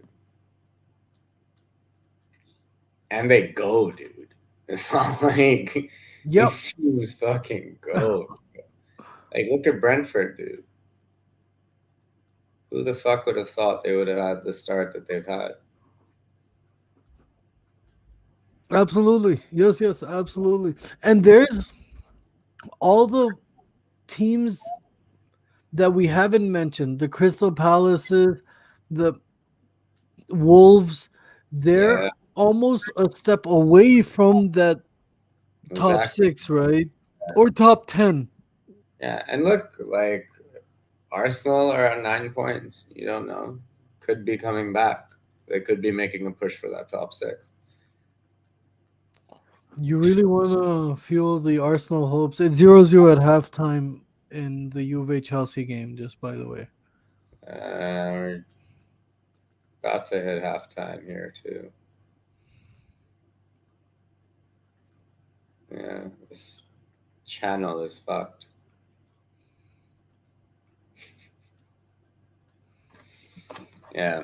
And they go, dude. It's not like Yep, these teams fucking go. Like, look at Brentford, dude. Who the fuck would have thought they would have had the start that they've had? absolutely. Yes, yes, absolutely. And there's all the teams that we haven't mentioned, the Crystal Palaces, the Wolves, they're Yeah, almost a step away from that top exactly. six, right? Or top 10. Yeah, and look, like Arsenal are at 9 points. You don't know. Could be coming back. They could be making a push for that top six. You really want to fuel the Arsenal hopes. It's 0-0 at halftime in the Juve Chelsea game, just by the way. We're about to hit halftime here too. Yeah, this channel is fucked. Yeah.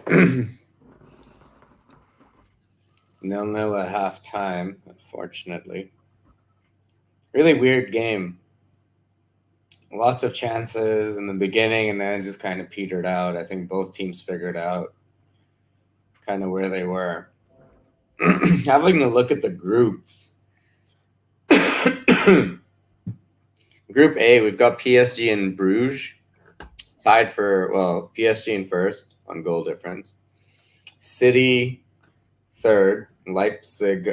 0-0 at halftime, unfortunately. Really weird game. Lots of chances in the beginning, and then it just kind of petered out. I think both teams figured out kind of where they were. Having a look at the groups. Group A, we've got PSG and Bruges tied for, well, PSG in first on goal difference. City third, Leipzig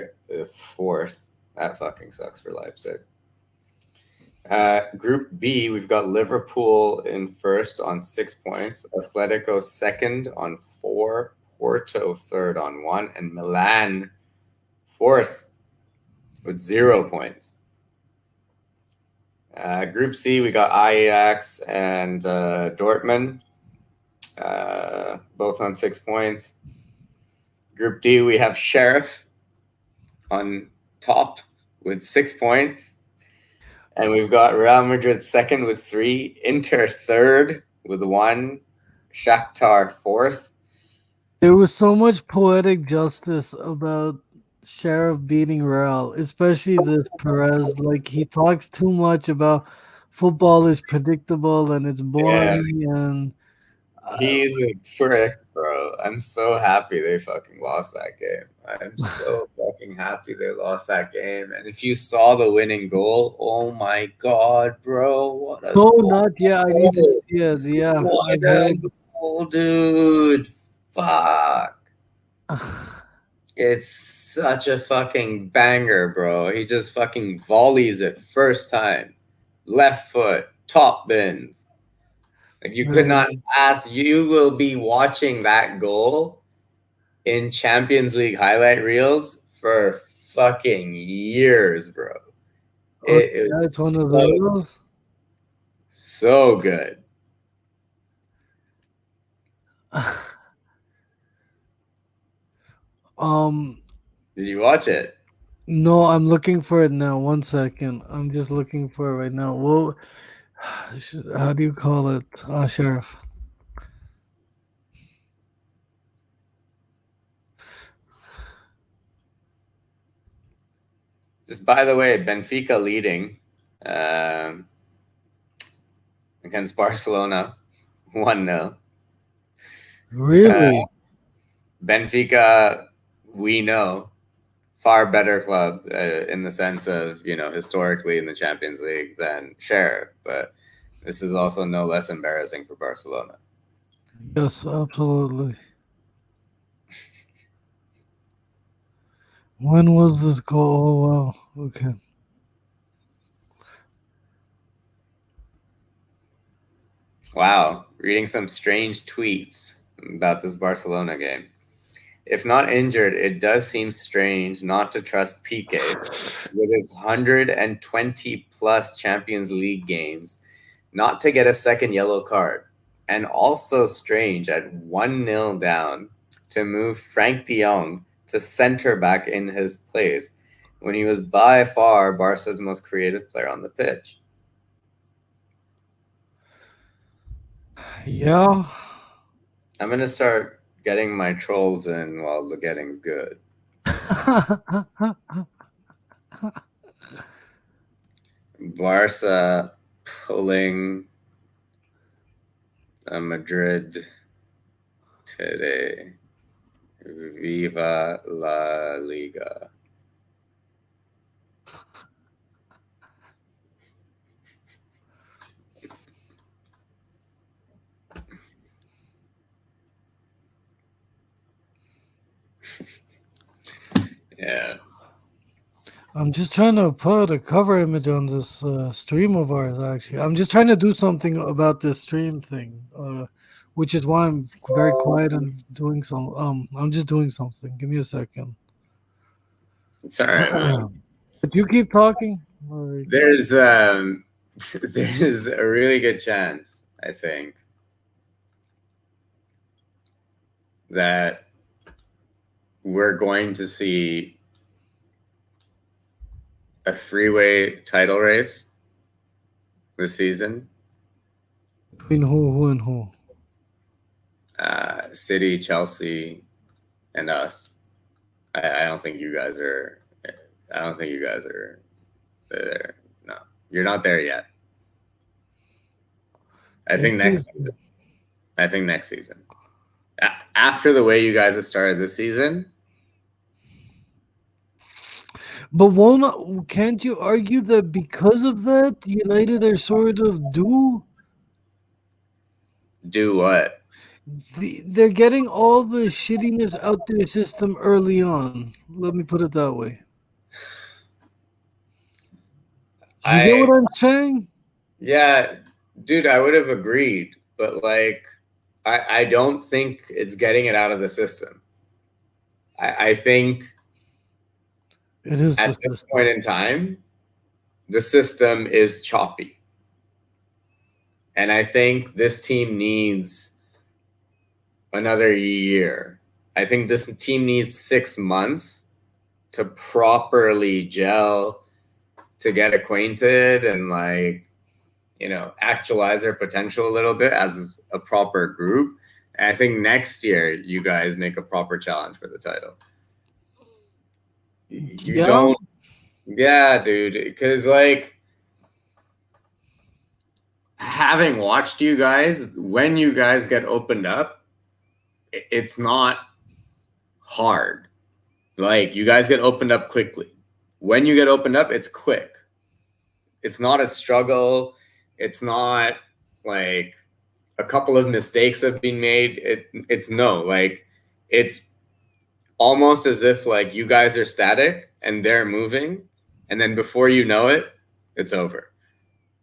fourth. That fucking sucks for Leipzig. Group B, we've got Liverpool in first on 6 points, Atletico second on 4, Porto third on 1, and Milan fourth with 0 points. Group C, we got Ajax and Dortmund, both on 6 points. Group D, we have Sheriff on top with 6 points. And we've got Real Madrid second with 3, Inter third with 1, Shakhtar fourth. There was so much poetic justice about Sheriff beating Real, especially this Perez. Like he talks too much about football is predictable and it's Yeah, boring, and He's a prick, bro. I'm so happy they fucking lost that game. I'm so fucking happy they lost that game. And if you saw the winning goal, oh my god, bro. What a No, goal. not yet. I need to see it. Yeah. What a goal, dude. Fuck. It's such a fucking banger, bro. He just fucking volleys it first time. Left foot, top bins. Like you could not ask. You will be watching that goal in Champions League highlight reels for fucking years, bro. That's one of those. So good. Did you watch it? No, I'm looking for it now. 1 second. I'm just looking for it right now. Well, how do you call it, Sheriff? Just by the way, Benfica leading against Barcelona 1-0. Really? Benfica, we know, far better club in the sense of, historically in the Champions League than Sheriff, but this is also no less embarrassing for Barcelona. Yes, absolutely. When was this goal? Oh, wow. Okay. Wow. Reading some strange tweets about this Barcelona game. If not injured, it does seem strange not to trust Piqué with his 120 plus Champions League games, not to get a second yellow card. And also strange at 1-0 down to move Frank de Jong to center back in his place when he was by far Barca's most creative player on the pitch. Yeah. I'm going to start getting my trolls in while the getting's good. Barca pulling Madrid today. Viva la Liga. Yeah. I'm just trying to put a cover image on this stream of ours, actually. I'm just trying to do something about this stream thing, which is why I'm very quiet and doing some. I'm just doing something. Give me a second. It's all right, man. But you keep talking. There's a really good chance, I think, that we're going to see a three-way title race this season. Between who and who? City, Chelsea, and us. I don't think you guys are. I don't think you guys are there. No, you're not there yet. I think next season. I think next season. After the way you guys have started this season. But can't you argue that because of that, United are sort of due? Do what? They're getting all the shittiness out their system early on. Let me put it that way. Do you get what I'm saying? Yeah, dude, I would have agreed, but I don't think it's getting it out of the system. I think it is at this point in time, the system is choppy. And I think this team needs another year. I think this team needs 6 months to properly gel, to get acquainted and actualize their potential a little bit as a proper group. And I think next year you guys make a proper challenge for the title. You don't. Yeah, dude. Because having watched you guys, when you guys get opened up, it's not hard. Like, you guys get opened up quickly. When you get opened up, it's quick. It's not a struggle. It's not like a couple of mistakes have been made. It's no, like, it's almost as if like you guys are static and they're moving, and then before you know it, it's over.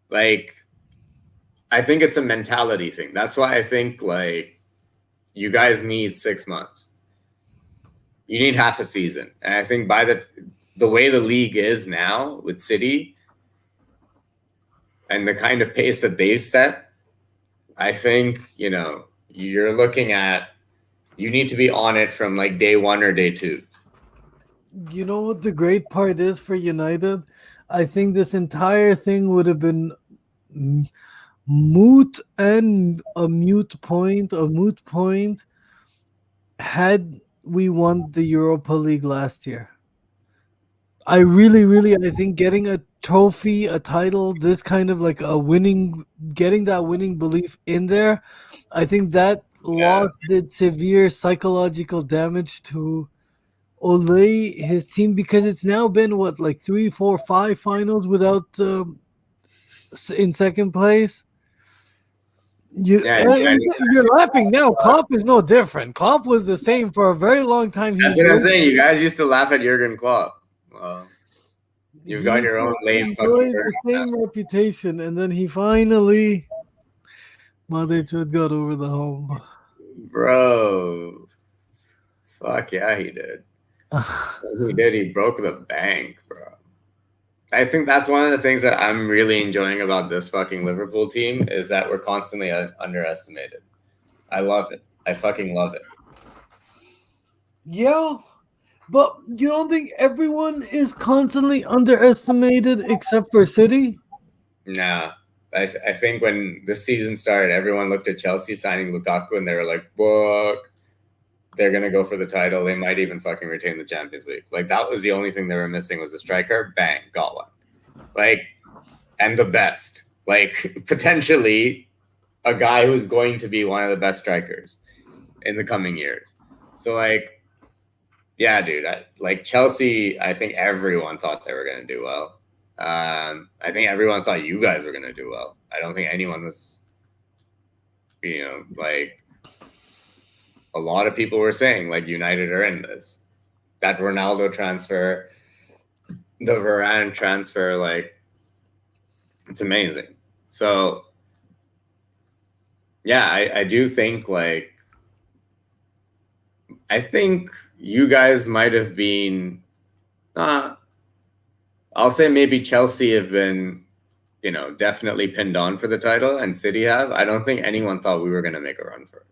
Like, I think it's a mentality thing. That's why I think like you guys need 6 months. You need half a season. And I think by the way the league is now with City and the kind of pace that they've set, I think, you're looking at, you need to be on it from like day 1 or day 2. You know what the great part is for United? I think this entire thing would have been moot and a moot point had we won the Europa League last year. I think getting a trophy, a title, this kind of like getting that winning belief in there, I think that loss did severe psychological damage to Ole, his team, because it's now been like 3, 4, 5 finals without in second place. You're laughing now. Klopp is no different. Klopp was the same for a very long time. That's what I'm saying. You guys used to laugh at Jurgen Klopp. Well, you've got your own lame fucking the same reputation, and then he finally, Mother Truth got over the hump. Bro, fuck yeah, he did. He did. He broke the bank, bro. I think that's one of the things that I'm really enjoying about this fucking Liverpool team is that we're constantly underestimated. I love it. I fucking love it. Yeah, but you don't think everyone is constantly underestimated except for City? Nah. I think when this season started, everyone looked at Chelsea signing Lukaku and they were like, "Book, they're going to go for the title. They might even fucking retain the Champions League." Like, that was the only thing they were missing was a striker. Bang, got one. Like, and the best. Like, potentially a guy who's going to be one of the best strikers in the coming years. So, like, yeah, dude. Like, Chelsea, I think everyone thought they were going to do well. I think everyone thought you guys were going to do well. I don't think anyone was, like, a lot of people were saying, like, United are in this. That Ronaldo transfer, the Varane transfer, like, it's amazing. So, yeah, I do think, like, I think you guys might have been, I'll say maybe Chelsea have been, definitely pinned on for the title, and City have. I don't think anyone thought we were going to make a run for it.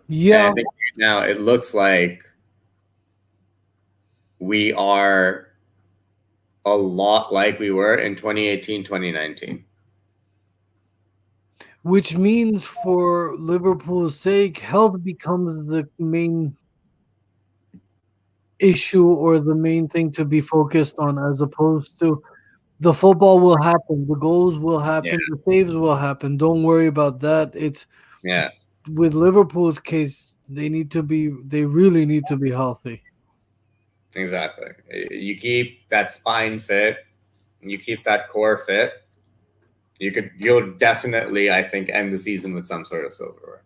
Yeah. And I think right now it looks like we are a lot like we were in 2018, 2019. Which means for Liverpool's sake, health becomes the main issue or the main thing to be focused on, as opposed to the football will happen, the goals will happen, the saves will happen. Don't worry about that. It's with Liverpool's case, they really need to be healthy. Exactly. You keep that spine fit, you keep that core fit, you'll definitely, I think, end the season with some sort of silverware.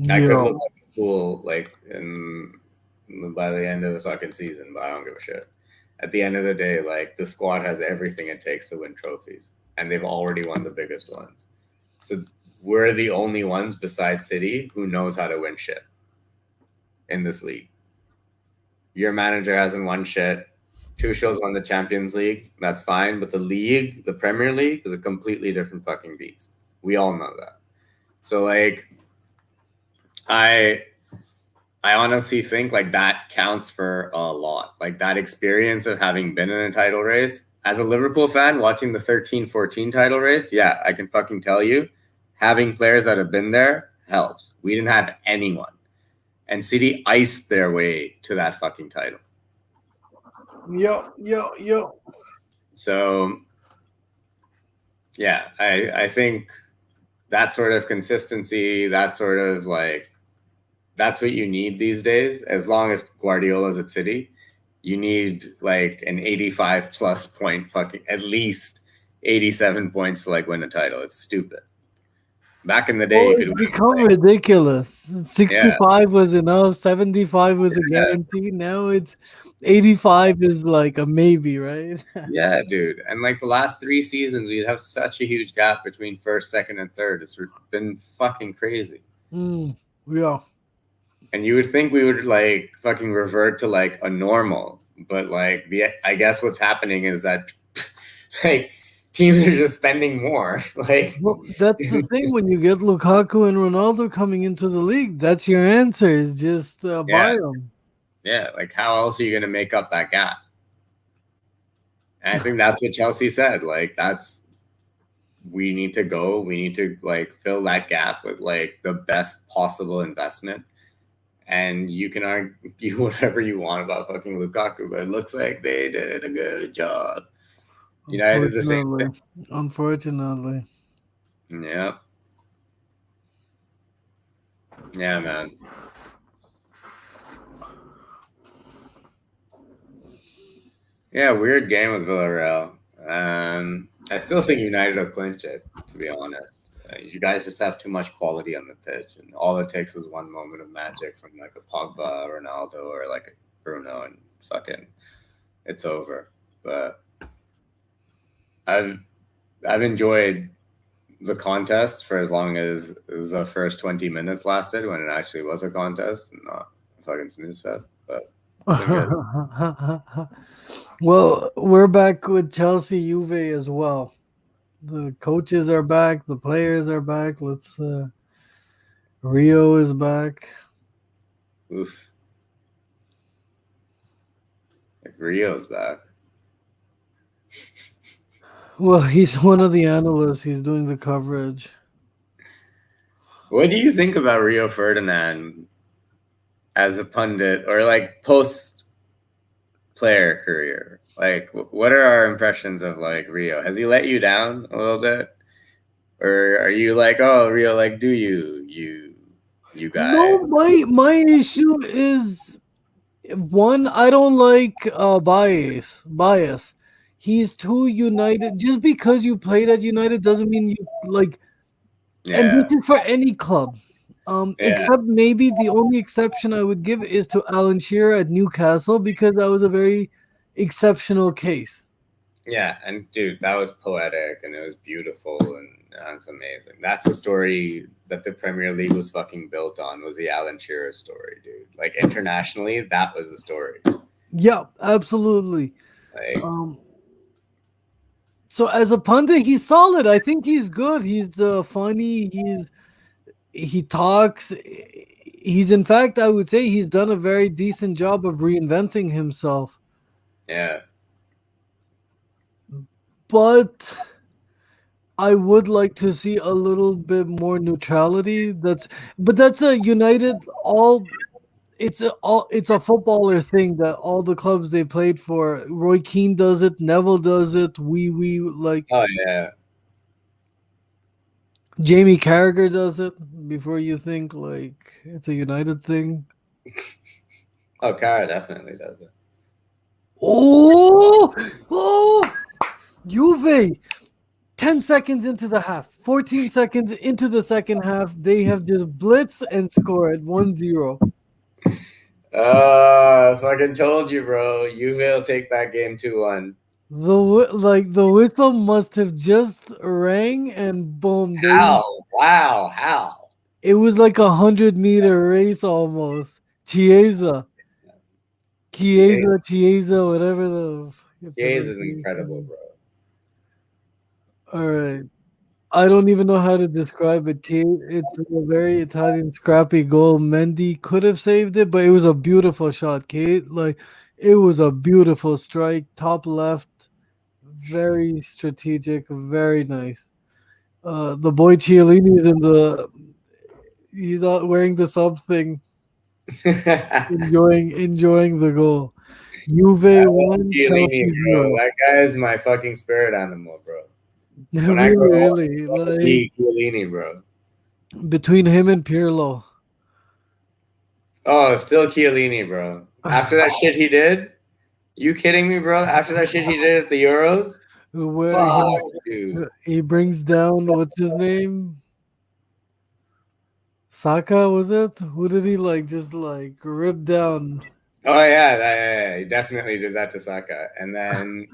I could look like a fool, like, by the end of the fucking season, but I don't give a shit. At the end of the day, like, the squad has everything it takes to win trophies, and they've already won the biggest ones. So we're the only ones besides City who knows how to win shit in this league. Your manager hasn't won shit. Tuchel's won the Champions League. That's fine. But the league, the Premier League, is a completely different fucking beast. We all know that. So, like, I honestly think, like, that counts for a lot. Like, that experience of having been in a title race. As a Liverpool fan, watching the 13-14 title race, yeah, I can fucking tell you, having players that have been there helps. We didn't have anyone. And City iced their way to that fucking title. Yo. So, yeah, I think that sort of consistency, that sort of like, that's what you need these days. As long as Guardiola's at City, you need like an 85 plus point fucking, at least 87 points to like win a title. It's stupid. Back in the day, you could It's win. become ridiculous. 65 was enough, 75 was a guarantee. Now it's 85 is like a maybe, right? Yeah, dude. And like the last 3 seasons, we'd have such a huge gap between first, second, and third. It's been fucking crazy. Yeah. And you would think we would like fucking revert to like a normal, but like I guess what's happening is that like teams are just spending more. Like, well, that's the thing when you get Lukaku and Ronaldo coming into the league. That's your answer. Is just buy them. Yeah, like how else are you going to make up that gap? And I think that's what Chelsea said. Like we need to like fill that gap with like the best possible investment. And you can argue whatever you want about fucking Lukaku, but it looks like they did a good job. United the same thing. Unfortunately. Yeah. Yeah, man. Yeah, weird game with Villareal. I still think United will clinch it, to be honest. You guys just have too much quality on the pitch, and all it takes is one moment of magic from like a Pogba, Ronaldo, or like a Bruno, and fucking it's over. But I've enjoyed the contest for as long as the first 20 minutes lasted, when it actually was a contest and not a fucking snooze fest. But well, we're back with Chelsea Juve as well. The coaches are back, the players are back. Rio is back. Oof. Like Rio's back. Well, he's one of the analysts. He's doing the coverage. What do you think about Rio Ferdinand as a pundit or like post player career? Like, what are our impressions of like Rio? Has he let you down a little bit, or are you like, oh, Rio, like, do you guys? No, my issue is one. I don't like bias. He's too United. Just because you played at United doesn't mean you like. Yeah. And this is for any club. Except maybe the only exception I would give is to Alan Shearer at Newcastle, because that was a very exceptional case. Yeah, and dude, that was poetic and it was beautiful and that's amazing. That's the story that the Premier League was fucking built on, was the Alan Shearer story, dude. Like internationally, that was the story. Yeah, absolutely. Like, so as a pundit, he's solid. I think he's good. He's funny. He talks. He's, in fact, I would say he's done a very decent job of reinventing himself. Yeah. But I would like to see a little bit more neutrality. That's a United it's a footballer thing that all the clubs they played for. Roy Keane does it, Neville does it. We like. Oh yeah. Jamie Carragher does it. Before you think like it's a United thing. Oh, Carragher definitely does it. Oh, Juve. 10 seconds into the half, 14 seconds into the second half, they have just blitz and score at 1-0. I fucking told you, bro. Juve will take that game 2-1. The whistle must have just rang and boom. How? How? It was like 100-meter race almost. Chiesa, whatever the. Chiesa is incredible, bro. All right. I don't even know how to describe it. It's a very Italian scrappy goal. Mendy could have saved it, but it was a beautiful shot, Kate. Like, it was a beautiful strike, top left, very strategic, very nice. The boy Chiellini is he's out wearing the sub thing, enjoying the goal. Juve 1, Chiellini, Chelsea bro. 0. That guy is my fucking spirit animal, bro. When I Really, grow up, really. Like, Chiellini, bro. between him and Pirlo. Oh, still Chiellini, bro. After that shit he did, you kidding me, bro? After that shit he did at the Euros, Where fuck, dude. he brings down, what's his name? Saka, was it? Who did he just rip down? Oh yeah, he definitely did that to Saka. And then,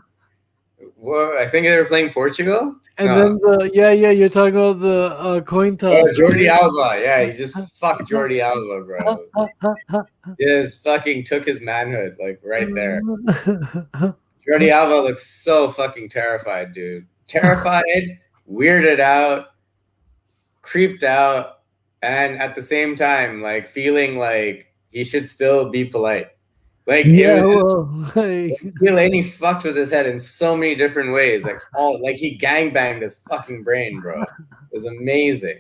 I think they were playing Portugal. And No. then you're talking about the coin toss. Oh, Jordi Alba. Yeah, he just fucked Jordi Alba, bro. Just fucking took his manhood, like right there. Jordi Alba looks so fucking terrified, dude. Terrified, weirded out, creeped out, and at the same time, like feeling like he should still be polite. Like it was Fellaini fucked with his head in so many different ways. Like he gangbanged his fucking brain, bro. It was amazing.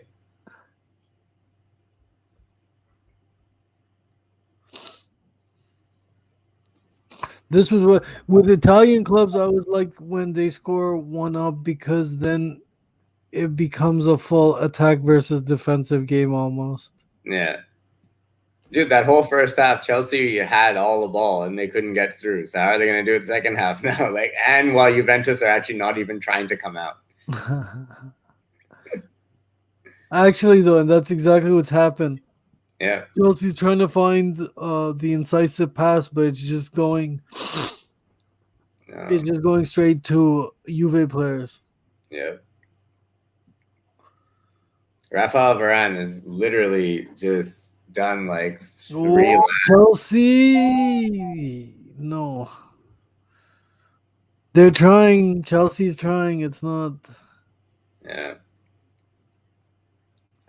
This was what with Italian clubs I was like when they score one up, because then it becomes a full attack versus defensive game almost. Yeah. Dude, that whole first half, Chelsea had all the ball and they couldn't get through. So how are they going to do it second half now? And while Juventus are actually not even trying to come out. Actually, though, and that's exactly what's happened. Yeah. Chelsea's trying to find the incisive pass, but it's just going. It's just going straight to Juve players. Yeah. Rafael Varane is literally just done like 3 laps. Chelsea, no. They're trying. Chelsea's trying. It's not. Yeah.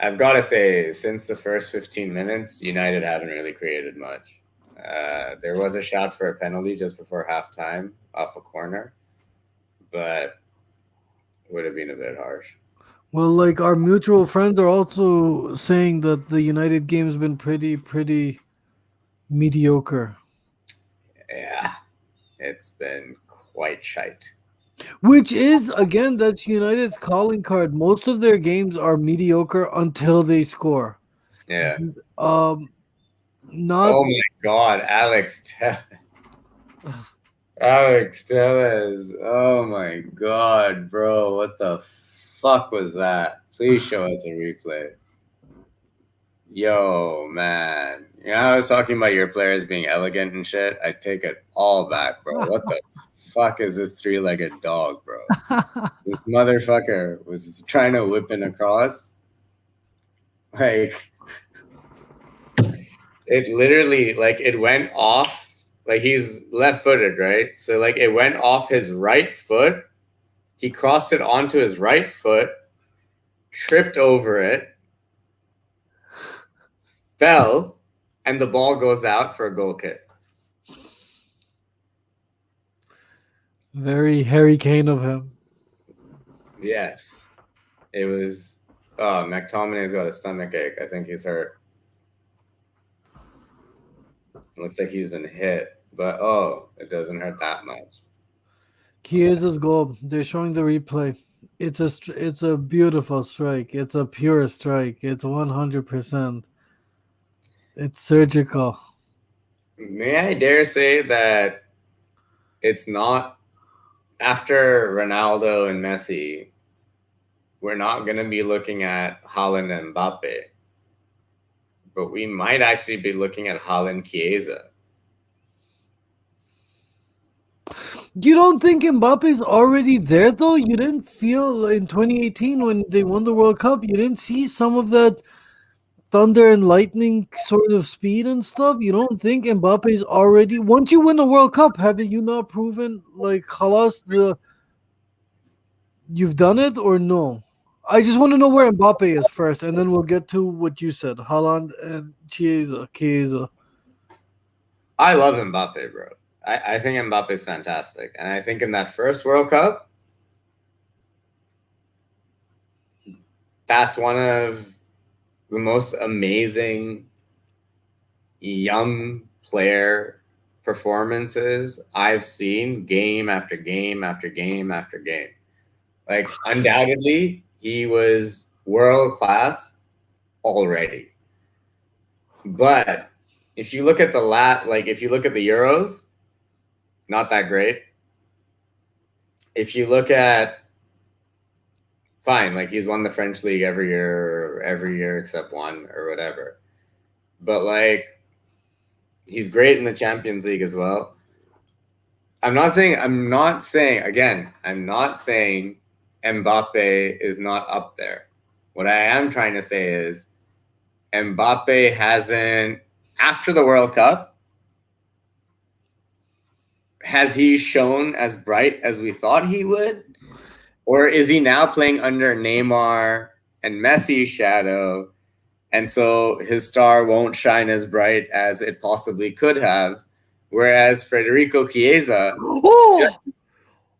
I've got to say, since the first 15 minutes, United haven't really created much. There was a shot for a penalty just before halftime off a corner, but would have been a bit harsh. Well, like our mutual friends are also saying that the United game has been pretty mediocre. Yeah, it's been quite shite. Which is, again, that's United's calling card. Most of their games are mediocre until they score. Yeah. Not. Oh my God, Alex Tellez. Alex Tellez. Oh my God, bro. What the fuck was that? Please show us a replay. Yo, man. You know, I was talking about your players being elegant and shit. I take it all back, bro. What the fuck is this 3-legged dog, bro? This motherfucker was trying to whip in across. Like, it literally, like, it went off. Like, he's left-footed, right? So, like, it went off his right foot. He crossed it onto his right foot, tripped over it, fell, and the ball goes out for a goal kick. Very Harry Kane of him. Yes. It was... Oh, McTominay's got a stomach ache. I think he's hurt. It looks like he's been hit. But, it doesn't hurt that much. Chiesa's goal. They're showing the replay. It's a beautiful strike. It's a pure strike. It's 100%. It's surgical. May I dare say that it's not, after Ronaldo and Messi, we're not going to be looking at Haaland and Mbappe, but we might actually be looking at Haaland Chiesa. You don't think Mbappe's already there, though? You didn't feel in 2018 when they won the World Cup, you didn't see some of that thunder and lightning sort of speed and stuff? You don't think Mbappe's already... Once you win a World Cup, haven't you not proven, like, halas, you've done it, or no? I just want to know where Mbappe is first, and then we'll get to what you said, Haaland and Chiesa. I love Mbappe, bro. I think Mbappe is fantastic. And I think in that first World Cup, that's one of the most amazing young player performances I've seen game after game after game after game. Like, undoubtedly, he was world class already. But if you look at if you look at the Euros, not that great. If you look at, fine, like he's won the French league every year except one or whatever. But like, he's great in the Champions League as well. I'm not saying Mbappe is not up there. What I am trying to say is Mbappe hasn't, after the World Cup, has he shown as bright as we thought he would? Or is he now playing under Neymar and Messi's shadow, and so his star won't shine as bright as it possibly could have? Whereas Federico Chiesa...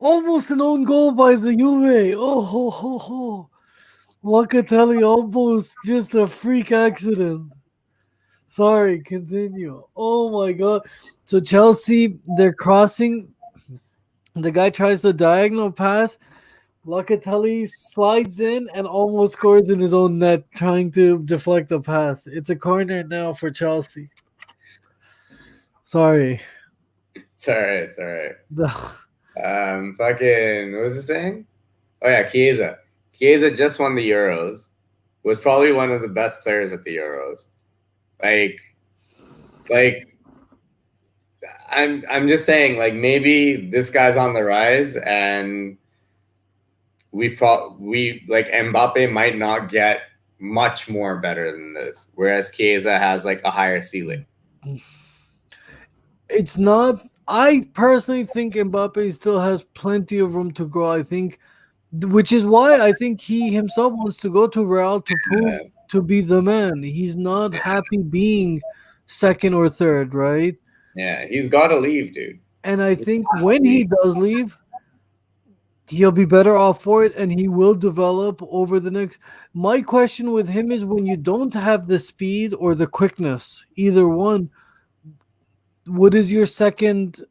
Almost an own goal by the Juve. Locatelli almost just a freak accident. Sorry, continue. Oh my god. So Chelsea, they're crossing. The guy tries the diagonal pass. Locatelli slides in and almost scores in his own net, trying to deflect the pass. It's a corner now for Chelsea. Sorry. It's all right. Fucking, what was it saying? Oh yeah, Chiesa. Chiesa just won the Euros. Was probably one of the best players at the Euros. Like I'm just saying, like, maybe this guy's on the rise, and we like Mbappe might not get much more better than this, whereas Chiesa has like a higher ceiling. It's not. I personally think Mbappe still has plenty of room to grow. I think, which is why I think he himself wants to go to Real to prove to be the man. He's not happy being second or third, right? Yeah, he's got to leave, dude. And I think when he does leave, he'll be better off for it, and he will develop over the next. My question with him is, when you don't have the speed or the quickness, either one, what is your second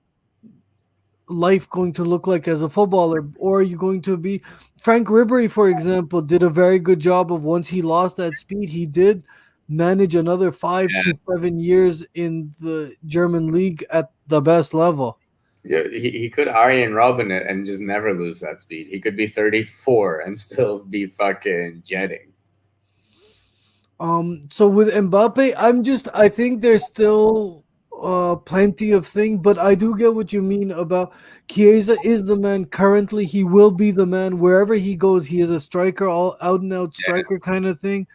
life going to look like as a footballer? Or are you going to be Frank Ribery, for example, did a very good job of, once he lost that speed, he did manage another 5 to 7 years in the German league at the best level. Yeah, he could Arjen Robben it and just never lose that speed. He could be 34 and still be fucking jetting. So with Mbappe, I think there's still plenty of things, but I do get what you mean about Chiesa is the man currently. He will be the man wherever he goes. He is a striker, all out and out striker kind of thing.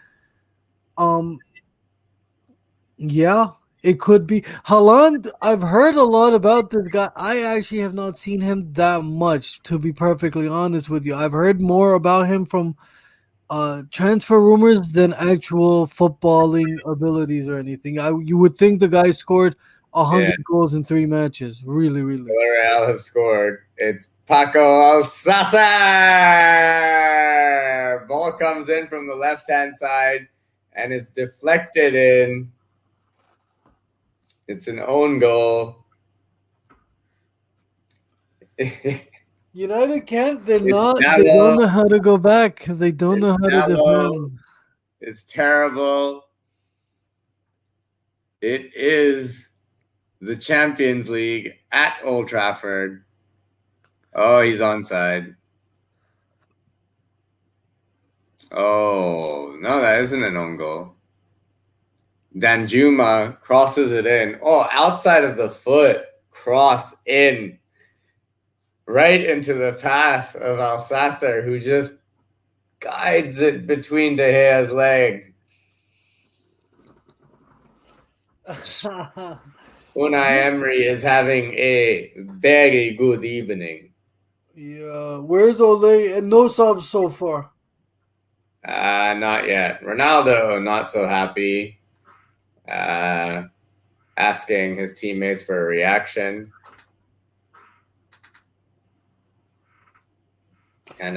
Yeah, it could be. Haaland, I've heard a lot about this guy. I actually have not seen him that much, to be perfectly honest with you. I've heard more about him from transfer rumors than actual footballing abilities or anything. You would think the guy scored 100 goals in 3 matches. Really. Villareal have scored. It's Paco Alsasa. Ball comes in from the left-hand side, and it's deflected in. It's an own goal. United can't. They don't know how to go back. They don't know how to defend. It's terrible. It is the Champions League at Old Trafford. Oh, he's onside. Oh, no, that isn't an own goal. Danjuma crosses it in. Oh, outside of the foot, cross in. Right into the path of Alsasser, who just guides it between De Gea's leg. Unai Emery is having a very good evening. Yeah, where's Ole? And no subs so far. Not yet. Ronaldo, not so happy. Asking his teammates for a reaction. And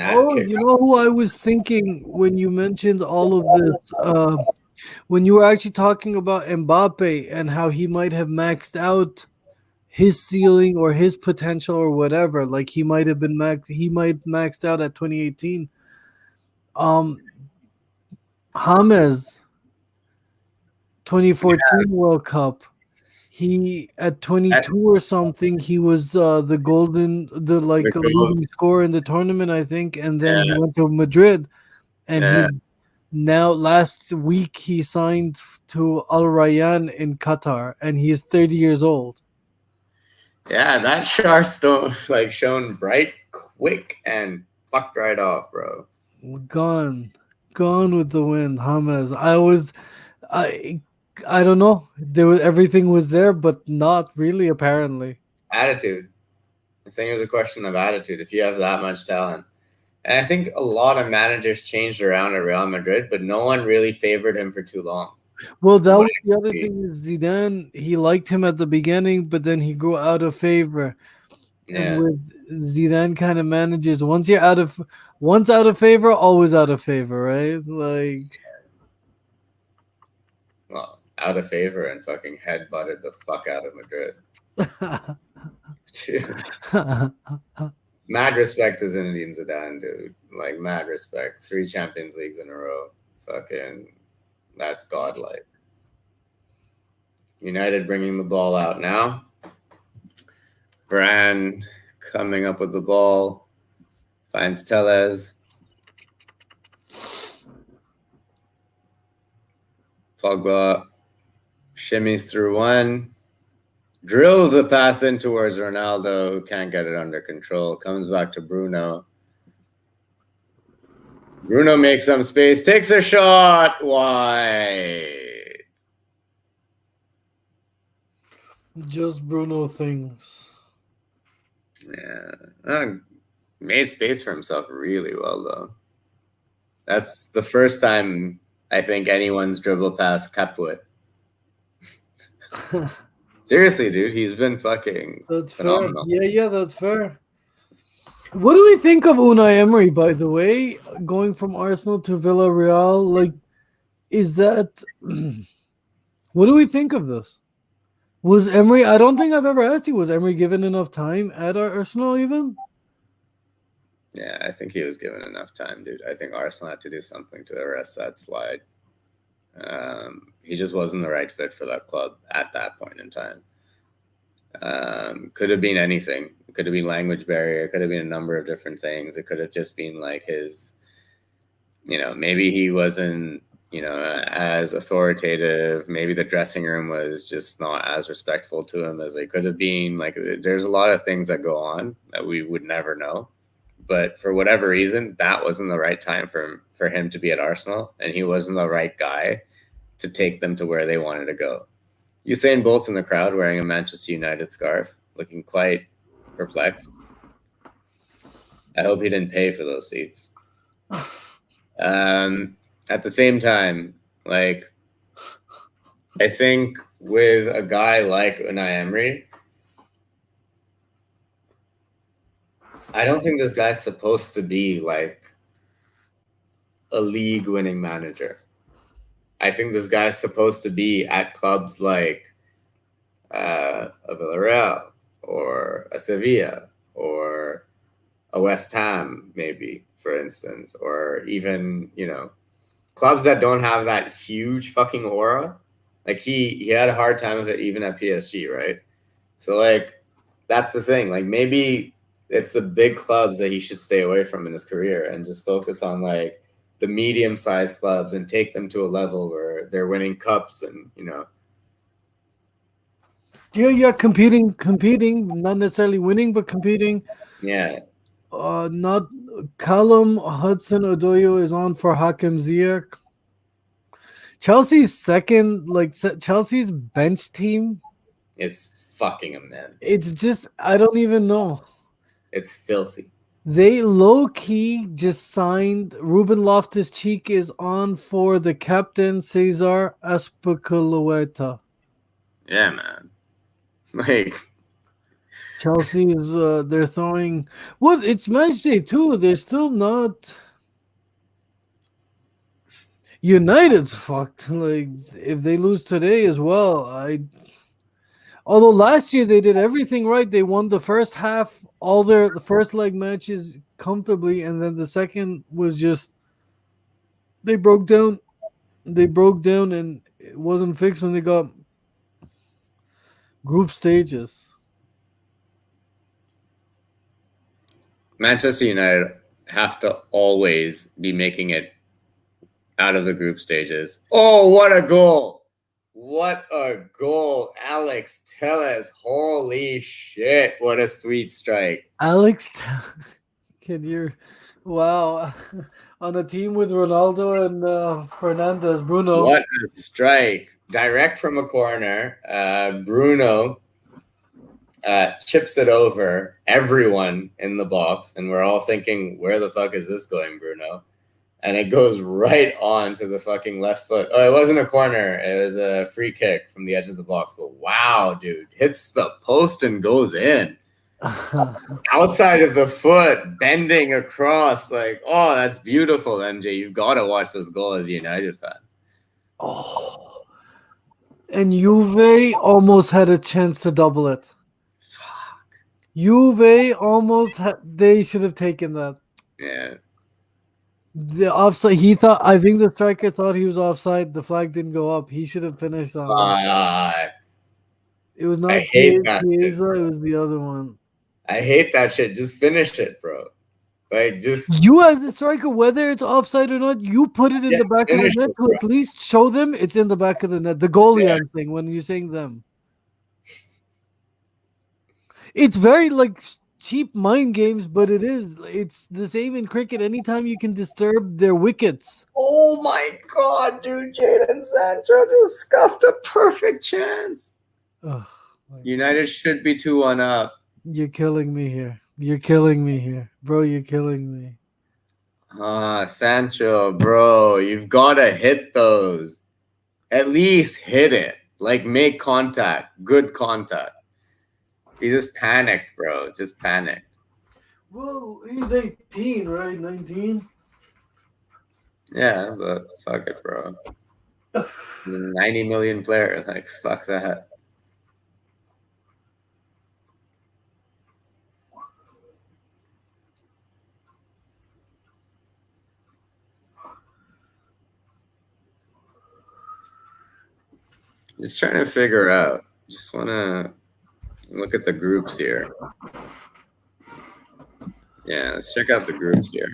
you know who I was thinking when you mentioned all of this? When you were actually talking about Mbappe and how he might have maxed out his ceiling or his potential or whatever. Like he might have been maxed out at 2018. James 2014 World Cup. He at 22 or something, he was the leading scorer in the tournament, I think, and then he went to Madrid, and he now last week he signed to Al Rayyan in Qatar, and he is 30 years old. Yeah, that shark's like shone bright, quick, and fucked right off, bro. Gone with the wind, James. I don't know. Everything was there, but not really. Apparently, attitude. I think it was a question of attitude. If you have that much talent, and I think a lot of managers changed around at Real Madrid, but no one really favored him for too long. Well, that was the other thing is Zidane. He liked him at the beginning, but then he grew out of favor. Yeah. And with Zidane kind of manages, once out of favor, always out of favor, right? Like, well, out of favor and fucking headbutted the fuck out of Madrid. Mad respect to Zinedine Zidane, dude. Like, mad respect. 3 Champions Leagues in a row. Fucking, that's godlike. United bringing the ball out now. Varane coming up with the ball. Finds Tellez. Pogba shimmies through one. Drills a pass in towards Ronaldo, who can't get it under control. Comes back to Bruno. Bruno makes some space. Takes a shot. Wide. Just Bruno things. Yeah. Made space for himself really well, though. That's the first time I think anyone's dribbled past Capuet. Seriously, dude, he's been fucking phenomenal. Fair. Yeah, that's fair. What do we think of Unai Emery, by the way, going from Arsenal to Villareal? Like, is that... what do we think of this? Was Emery... I don't think I've ever asked you, was Emery given enough time at Arsenal even? Yeah, I think he was given enough time, dude. I think Arsenal had to do something to arrest that slide. He just wasn't the right fit for that club at that point in time. Could have been anything. It could have been language barrier. It could have been a number of different things. It could have just been like his, maybe he wasn't, as authoritative. Maybe the dressing room was just not as respectful to him as they could have been. Like, there's a lot of things that go on that we would never know. But for whatever reason, that wasn't the right time for him to be at Arsenal, and he wasn't the right guy to take them to where they wanted to go. Usain Bolt's in the crowd wearing a Manchester United scarf, looking quite perplexed. I hope he didn't pay for those seats. At the same time, like, I think with a guy like Unai Emery, I don't think this guy's supposed to be like a league-winning manager. I think this guy's supposed to be at clubs like a Villareal or a Sevilla or a West Ham, maybe, for instance, or even, clubs that don't have that huge fucking aura. Like, he had a hard time with it even at PSG, right? So, like, that's the thing. Like, maybe it's the big clubs that he should stay away from in his career and just focus on, like, the medium-sized clubs and take them to a level where they're winning cups and, Yeah, competing, not necessarily winning, but competing. Yeah. Not Callum Hudson-Odoi is on for Hakim Ziyech. Chelsea's Chelsea's bench team is fucking immense. It's just, I don't even know. It's filthy. They low-key just signed Ruben Loftus-Cheek is on for the captain, Cesar Azpilicueta. Yeah, man. Like, Chelsea is they're throwing it's match day too. They're still not. United's fucked. Like, if they lose today as well, Although last year they did everything right. They won the first half, the first leg matches comfortably, and then the second was just they broke down. They broke down, and it wasn't fixed when they got group stages. Manchester United have to always be making it out of the group stages. Oh, what a goal! What a goal. Alex Telles. Holy shit. What a sweet strike. Alex, can you? Wow. On a team with Ronaldo and Fernandez, Bruno. What a strike. Direct from a corner. Bruno chips it over everyone in the box. And we're all thinking, where the fuck is this going, Bruno? And it goes right on to the fucking left foot. Oh, it wasn't a corner. It was a free kick from the edge of the box. But wow, dude. Hits the post and goes in. Outside of the foot, bending across. Like, oh, that's beautiful, MJ. You've got to watch this goal as a United fan. Oh. And Juve almost had a chance to double it. Fuck. Juve almost they should have taken that. Yeah. The offside, I think the striker thought he was offside. The flag didn't go up. He should have finished that one. It was not Chiesa, it was the other one. I hate that shit. Just finish it, bro. Like, just you as the striker, whether it's offside or not, you put it in the back of the net to at least show them it's in the back of the net. The goalie thing when you're saying them. It's very like cheap mind games, but it's the same in cricket. Anytime you can disturb their wickets. Oh my god, dude, Jadon Sancho just scuffed a perfect chance. Oh, United should be 2-1 up. You're killing me here. You're killing me here. Bro, you're killing me. Sancho, bro, you've got to hit those. At least hit it. Like, make contact. Good contact. He just panicked, bro. Just panicked. Well, he's 18, right? 19? Yeah, but fuck it, bro. 90 million player. Like, fuck that. Just trying to figure out. Just want to look at the groups here. Yeah, let's check out the groups here.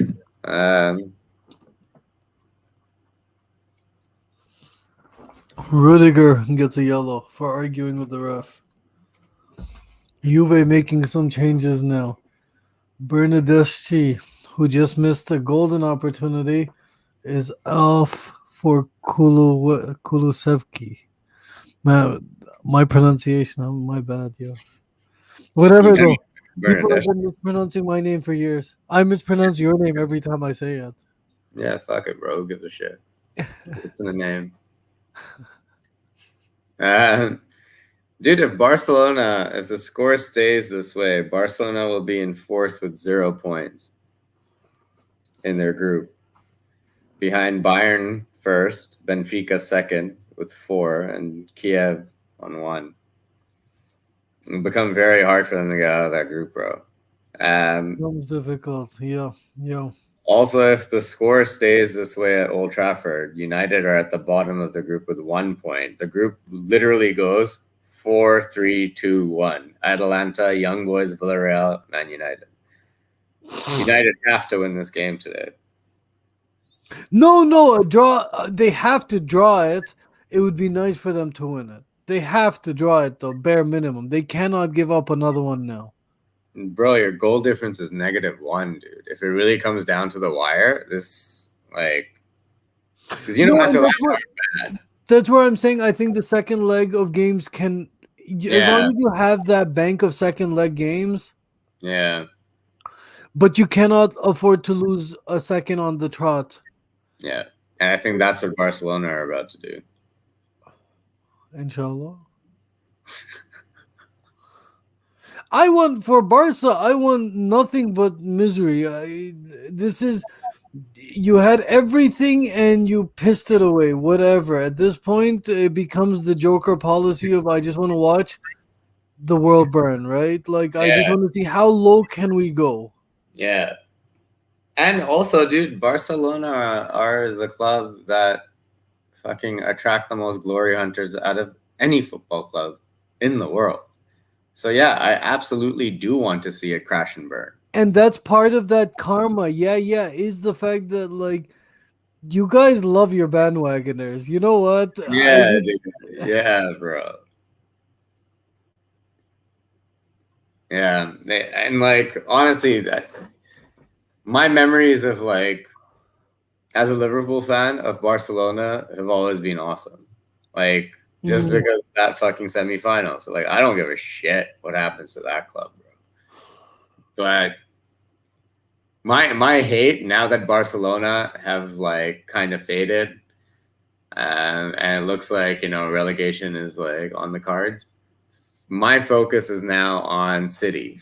Rudiger gets a yellow for arguing with the ref. Juve making some changes now. Bernardeschi, who just missed a golden opportunity, is off for Kulusevski. My pronunciation, my bad, yo. Whatever though. People have been mispronouncing my name for years. I mispronounce your name every time I say it. Yeah, fuck it, bro. Who gives a shit? It's in the name. Dude, if the score stays this way, Barcelona will be in fourth with 0 points in their group. Behind Bayern first, Benfica second with 4, and Kiev on 1. It'll become very hard for them to get out of that group, bro. Becomes difficult, yeah. Also, if the score stays this way at Old Trafford, United are at the bottom of the group with 1 point. The group literally goes 4-3-2-1. Atalanta, Young Boys, Villareal, Man United. United have to win this game today. No, a draw. They have to draw it. It would be nice for them to win it. They have to draw it, though, bare minimum. They cannot give up another one now. Bro, your goal difference is -1, dude. If it really comes down to the wire, this, like... Because you know bad. That's where I'm saying I think the second leg of games can... As long as you have that bank of second leg games... Yeah. But you cannot afford to lose a second on the trot. Yeah. And I think that's what Barcelona are about to do. Inshallah. For Barca, I want nothing but misery. You had everything and you pissed it away. Whatever. At this point, it becomes the Joker policy of I just want to watch the world burn, right? Like I just want to see how low can we go. Yeah. And also, dude, Barcelona are the club that fucking attract the most glory hunters out of any football club in the world. So yeah, I absolutely do want to see it crash and burn. And that's part of that karma. Yeah, is the fact that like you guys love your bandwagoners. You know what? Yeah, dude. Yeah, bro. Yeah, and like honestly, my memories of like as a Liverpool fan of Barcelona have always been awesome. Like just because of that fucking semifinal. So like I don't give a shit what happens to that club, bro. But my hate now that Barcelona have like kind of faded, and it looks like relegation is like on the cards. My focus is now on City.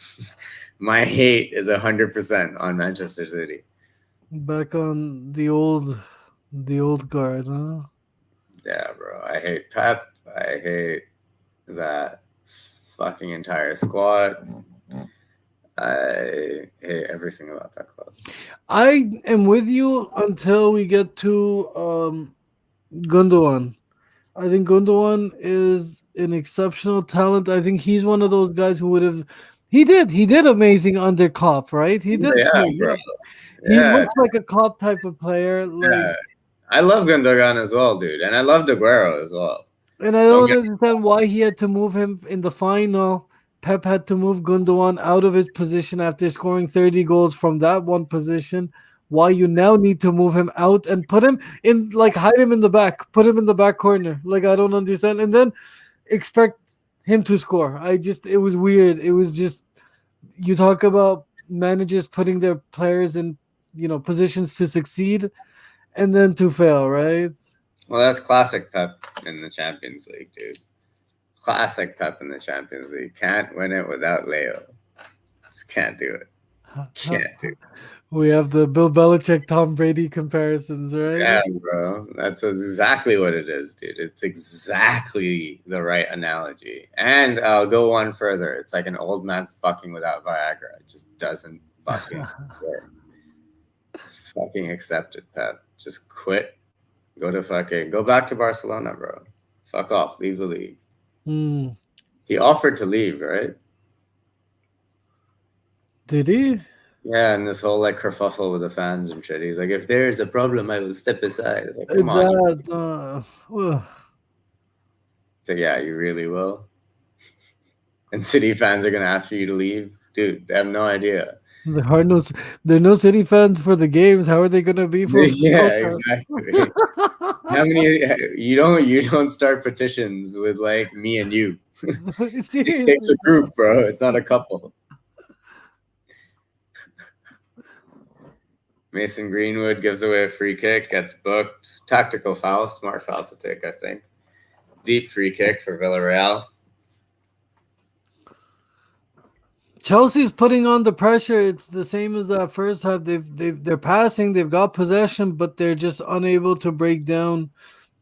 My hate is 100% on Manchester City. Back on the old guard, huh? Yeah, bro. I hate Pep. I hate that fucking entire squad. I hate everything about that club. I am with you until we get to Gundogan. I think Gundogan is an exceptional talent. I think he's one of those guys who would have. He did amazing under Klopp, right? He did. Yeah, bro. He Yeah, looks like a Klopp type of player. Like, yeah. I love Gundogan as well, dude, and I love Aguero as well. and I don't understand why he had to move him in the final. Pep had to move Gundogan out of his position after scoring 30 goals from that one position. Why you now need to move him out and put him in, like hide him in the back, put him in the back corner. Like I don't understand. And then expect him to score. It was weird. It was just, you talk about managers putting their players in, positions to succeed and then to fail, right? Well, that's classic Pep in the Champions League, dude. Classic Pep in the Champions League. Can't win it without Leo. Just can't do it. Can't do it. We have the Bill Belichick, Tom Brady comparisons, right? Yeah, bro. That's exactly what it is, dude. It's exactly the right analogy. And I'll go one further. It's like an old man fucking without Viagra. It just doesn't fucking work. Just fucking accept it, Pep. Just quit. Go back to Barcelona, bro. Fuck off. Leave the league. He offered to leave, right? Did he? Yeah, and this whole like kerfuffle with the fans and shit. He's like, if there's a problem, I will step aside. It's like, come on. So yeah, you really will. And City fans are gonna ask for you to leave, dude. They have no idea. There are no City fans for the games. How are they gonna be for? Yeah, exactly. How many? You don't start petitions with like me and you. It takes a group, bro. It's not a couple. Mason Greenwood gives away a free kick, gets booked. Tactical foul, smart foul to take, I think. Deep free kick for Villareal. Chelsea's putting on the pressure. It's the same as that first half. They're passing, they've got possession, but they're just unable to break down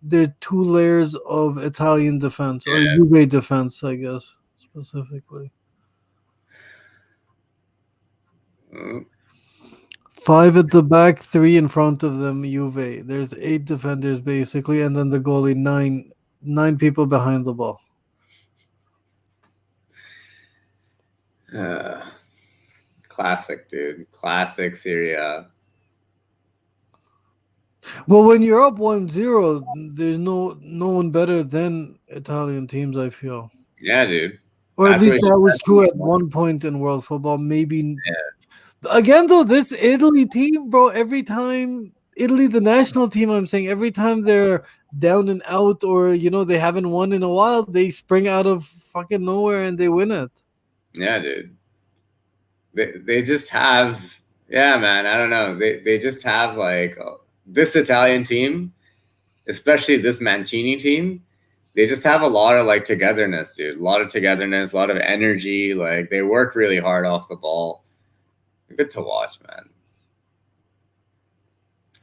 their two layers of Italian defense or Juve defense, I guess, specifically. 5 at the back, 3 in front of them, Juve. There's 8 defenders basically, and then the goalie, nine people behind the ball. Classic, dude. Classic Serie A. Well, when you're up 1-0, there's no one better than Italian teams, I feel. Yeah, dude. Or at least that was true at one point in world football. Maybe. Yeah. Again, though, this Italy team, bro, every time Italy, the national team, I'm saying, every time they're down and out or, they haven't won in a while, they spring out of fucking nowhere and they win it. Yeah, dude. They just have, yeah, man, I don't know. They just have like this Italian team, especially this Mancini team. They just have a lot of like togetherness, dude. A lot of togetherness, a lot of energy. Like they work really hard off the ball. Good to watch, man.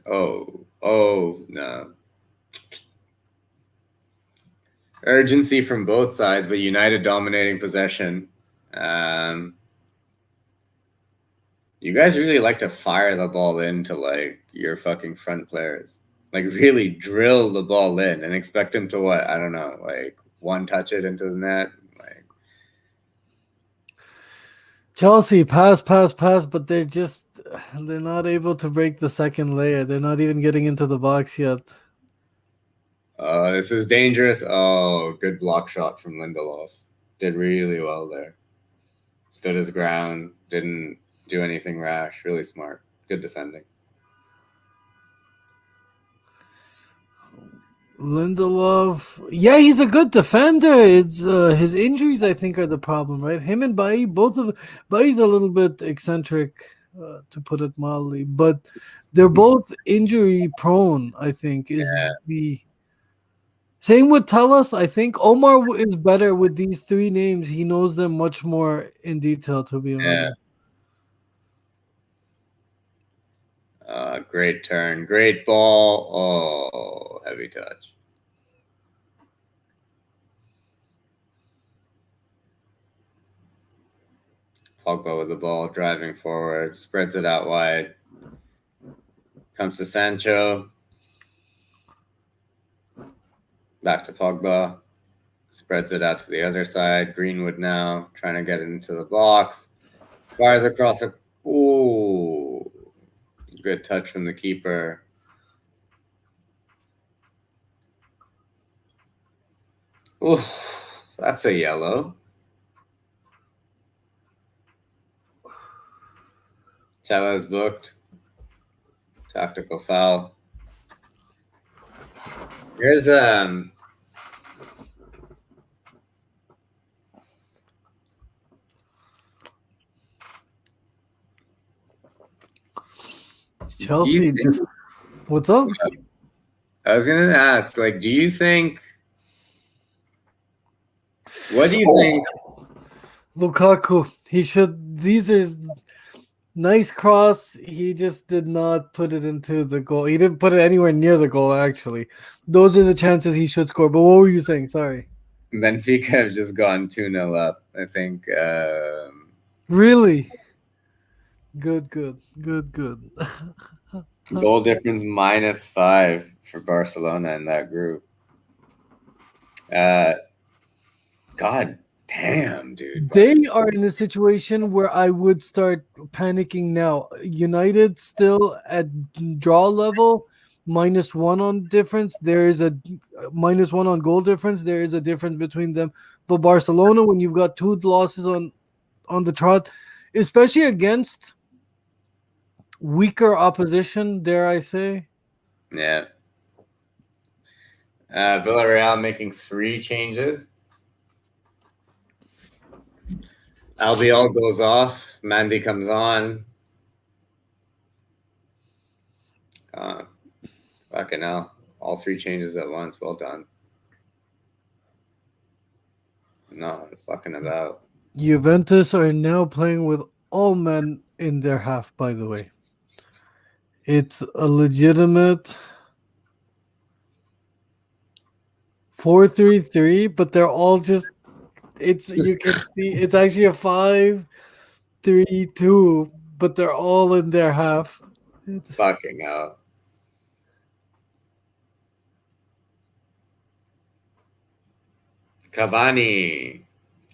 Oh no. urgency from both sides, but United dominating possession. You guys really like to fire the ball into like your fucking front players. Like really drill the ball in and expect them to what? I don't know, like one touch it into the net. Like Chelsea pass, but they're not able to break the second layer. They're not even getting into the box yet. Oh, this is dangerous. Oh, good block shot from Lindelof. Did really well there. Stood his ground, didn't do anything rash. Really smart. Good defending. Lindelof, yeah, he's a good defender. It's his injuries, I think, are the problem, right? Him and Bailly, Bailly's a little bit eccentric, to put it mildly, but they're both injury prone. I think is the same with Tellus. I think Omar is better with these three names. He knows them much more in detail, to be honest. Great turn. Great ball. Oh, heavy touch. Pogba with the ball, driving forward, spreads it out wide. Comes to Sancho. Back to Pogba. Spreads it out to the other side. Greenwood now trying to get it into the box. Fires across a... Ooh. Good touch from the keeper. Ooh, that's a yellow. Tella's booked. Tactical foul. Here's Chelsea. What's up? I was gonna ask, like, do you think? What do you think? Lukaku. He should. These are nice cross. He just did not put it into the goal. He didn't put it anywhere near the goal. Actually, those are the chances he should score. But what were you saying? Sorry. Benfica have just gone 2-0 up. I think. Really? Good. Goal difference -5 for Barcelona in that group. God damn, dude. They are in a situation where I would start panicking now. United still at draw level, -1 on difference. There is a -1 on goal difference. There is a difference between them. But Barcelona, when you've got 2 losses on the trot, especially against weaker opposition, dare I say? Yeah. Villareal making 3 changes. Albiol goes off. Mandy comes on. Fucking hell. All 3 changes at once. Well done. No, fucking about. Juventus are now playing with all men in their half, by the way. It's a legitimate 4-3-3, but they're all just you can see it's actually a 5-3-2, but they're all in their half. Fucking hell. Cavani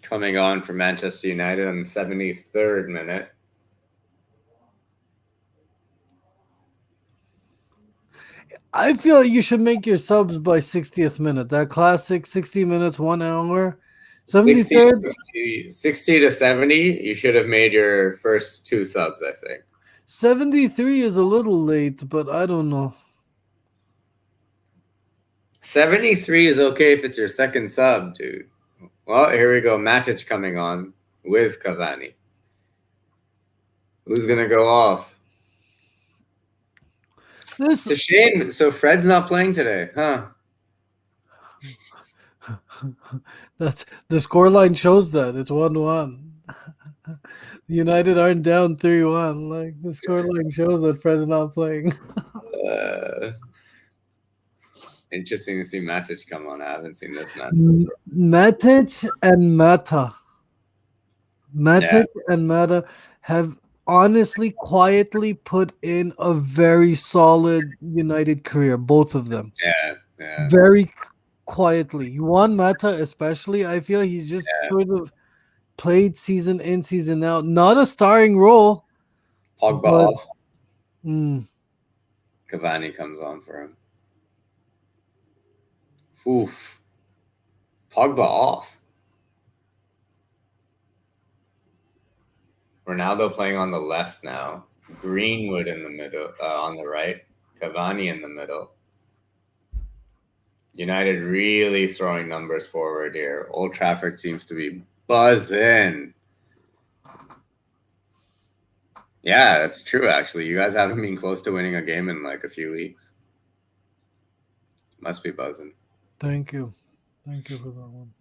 coming on for Manchester United on the 73rd minute. I feel like you should make your subs by 60th minute. That classic 60 minutes, 1 hour. 73rd? 60 to 70, you should have made your first 2 subs, I think. 73 is a little late, but I don't know. 73 is okay if it's your second sub, dude. Well, here we go. Matic coming on with Cavani. Who's going to go off? It's a shame. So Fred's not playing today, huh? That's the scoreline shows that it's 1-1. United aren't down 3-1. Like the scoreline shows that Fred's not playing. Interesting to see Matic come on. I haven't seen this man. Matic and Mata. Matic and Mata have honestly quietly put in a very solid United career, both of them. Yeah. Very quietly. Juan Mata especially, I feel he's just sort of played season in, season out. Not a starring role. Pogba but, off. Cavani comes on for him. Oof. Pogba off. Ronaldo playing on the left now. Greenwood in the middle, on the right. Cavani in the middle. United really throwing numbers forward here. Old Trafford seems to be buzzing. Yeah, that's true, actually. You guys haven't been close to winning a game in like a few weeks. Must be buzzing. Thank you. Thank you for that one.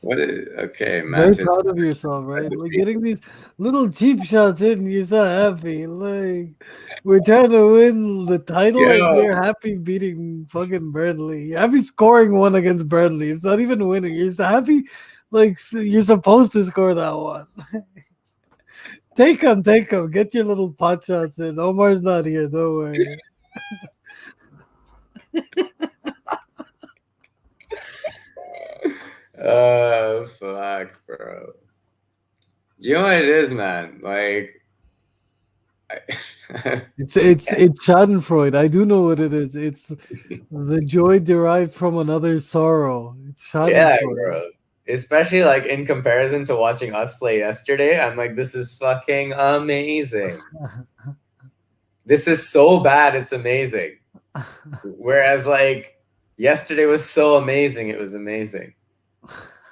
Okay, Very proud of yourself, right? Like getting these little cheap shots in, you're so happy. Like we're trying to win the title, and you're happy beating fucking Burnley. You're happy scoring one against Burnley. It's not even winning. You're so happy, like you're supposed to score that one. Take them. Get your little pot shots in. Omar's not here. Don't worry. Fuck, bro. Do you know what it is, man? Like, it's Schadenfreude. I do know what it is. It's the joy derived from another sorrow. It's Schadenfreude. Yeah, bro. Especially like in comparison to watching us play yesterday, I'm like, this is fucking amazing. This is so bad, it's amazing. Whereas like yesterday was so amazing, it was amazing.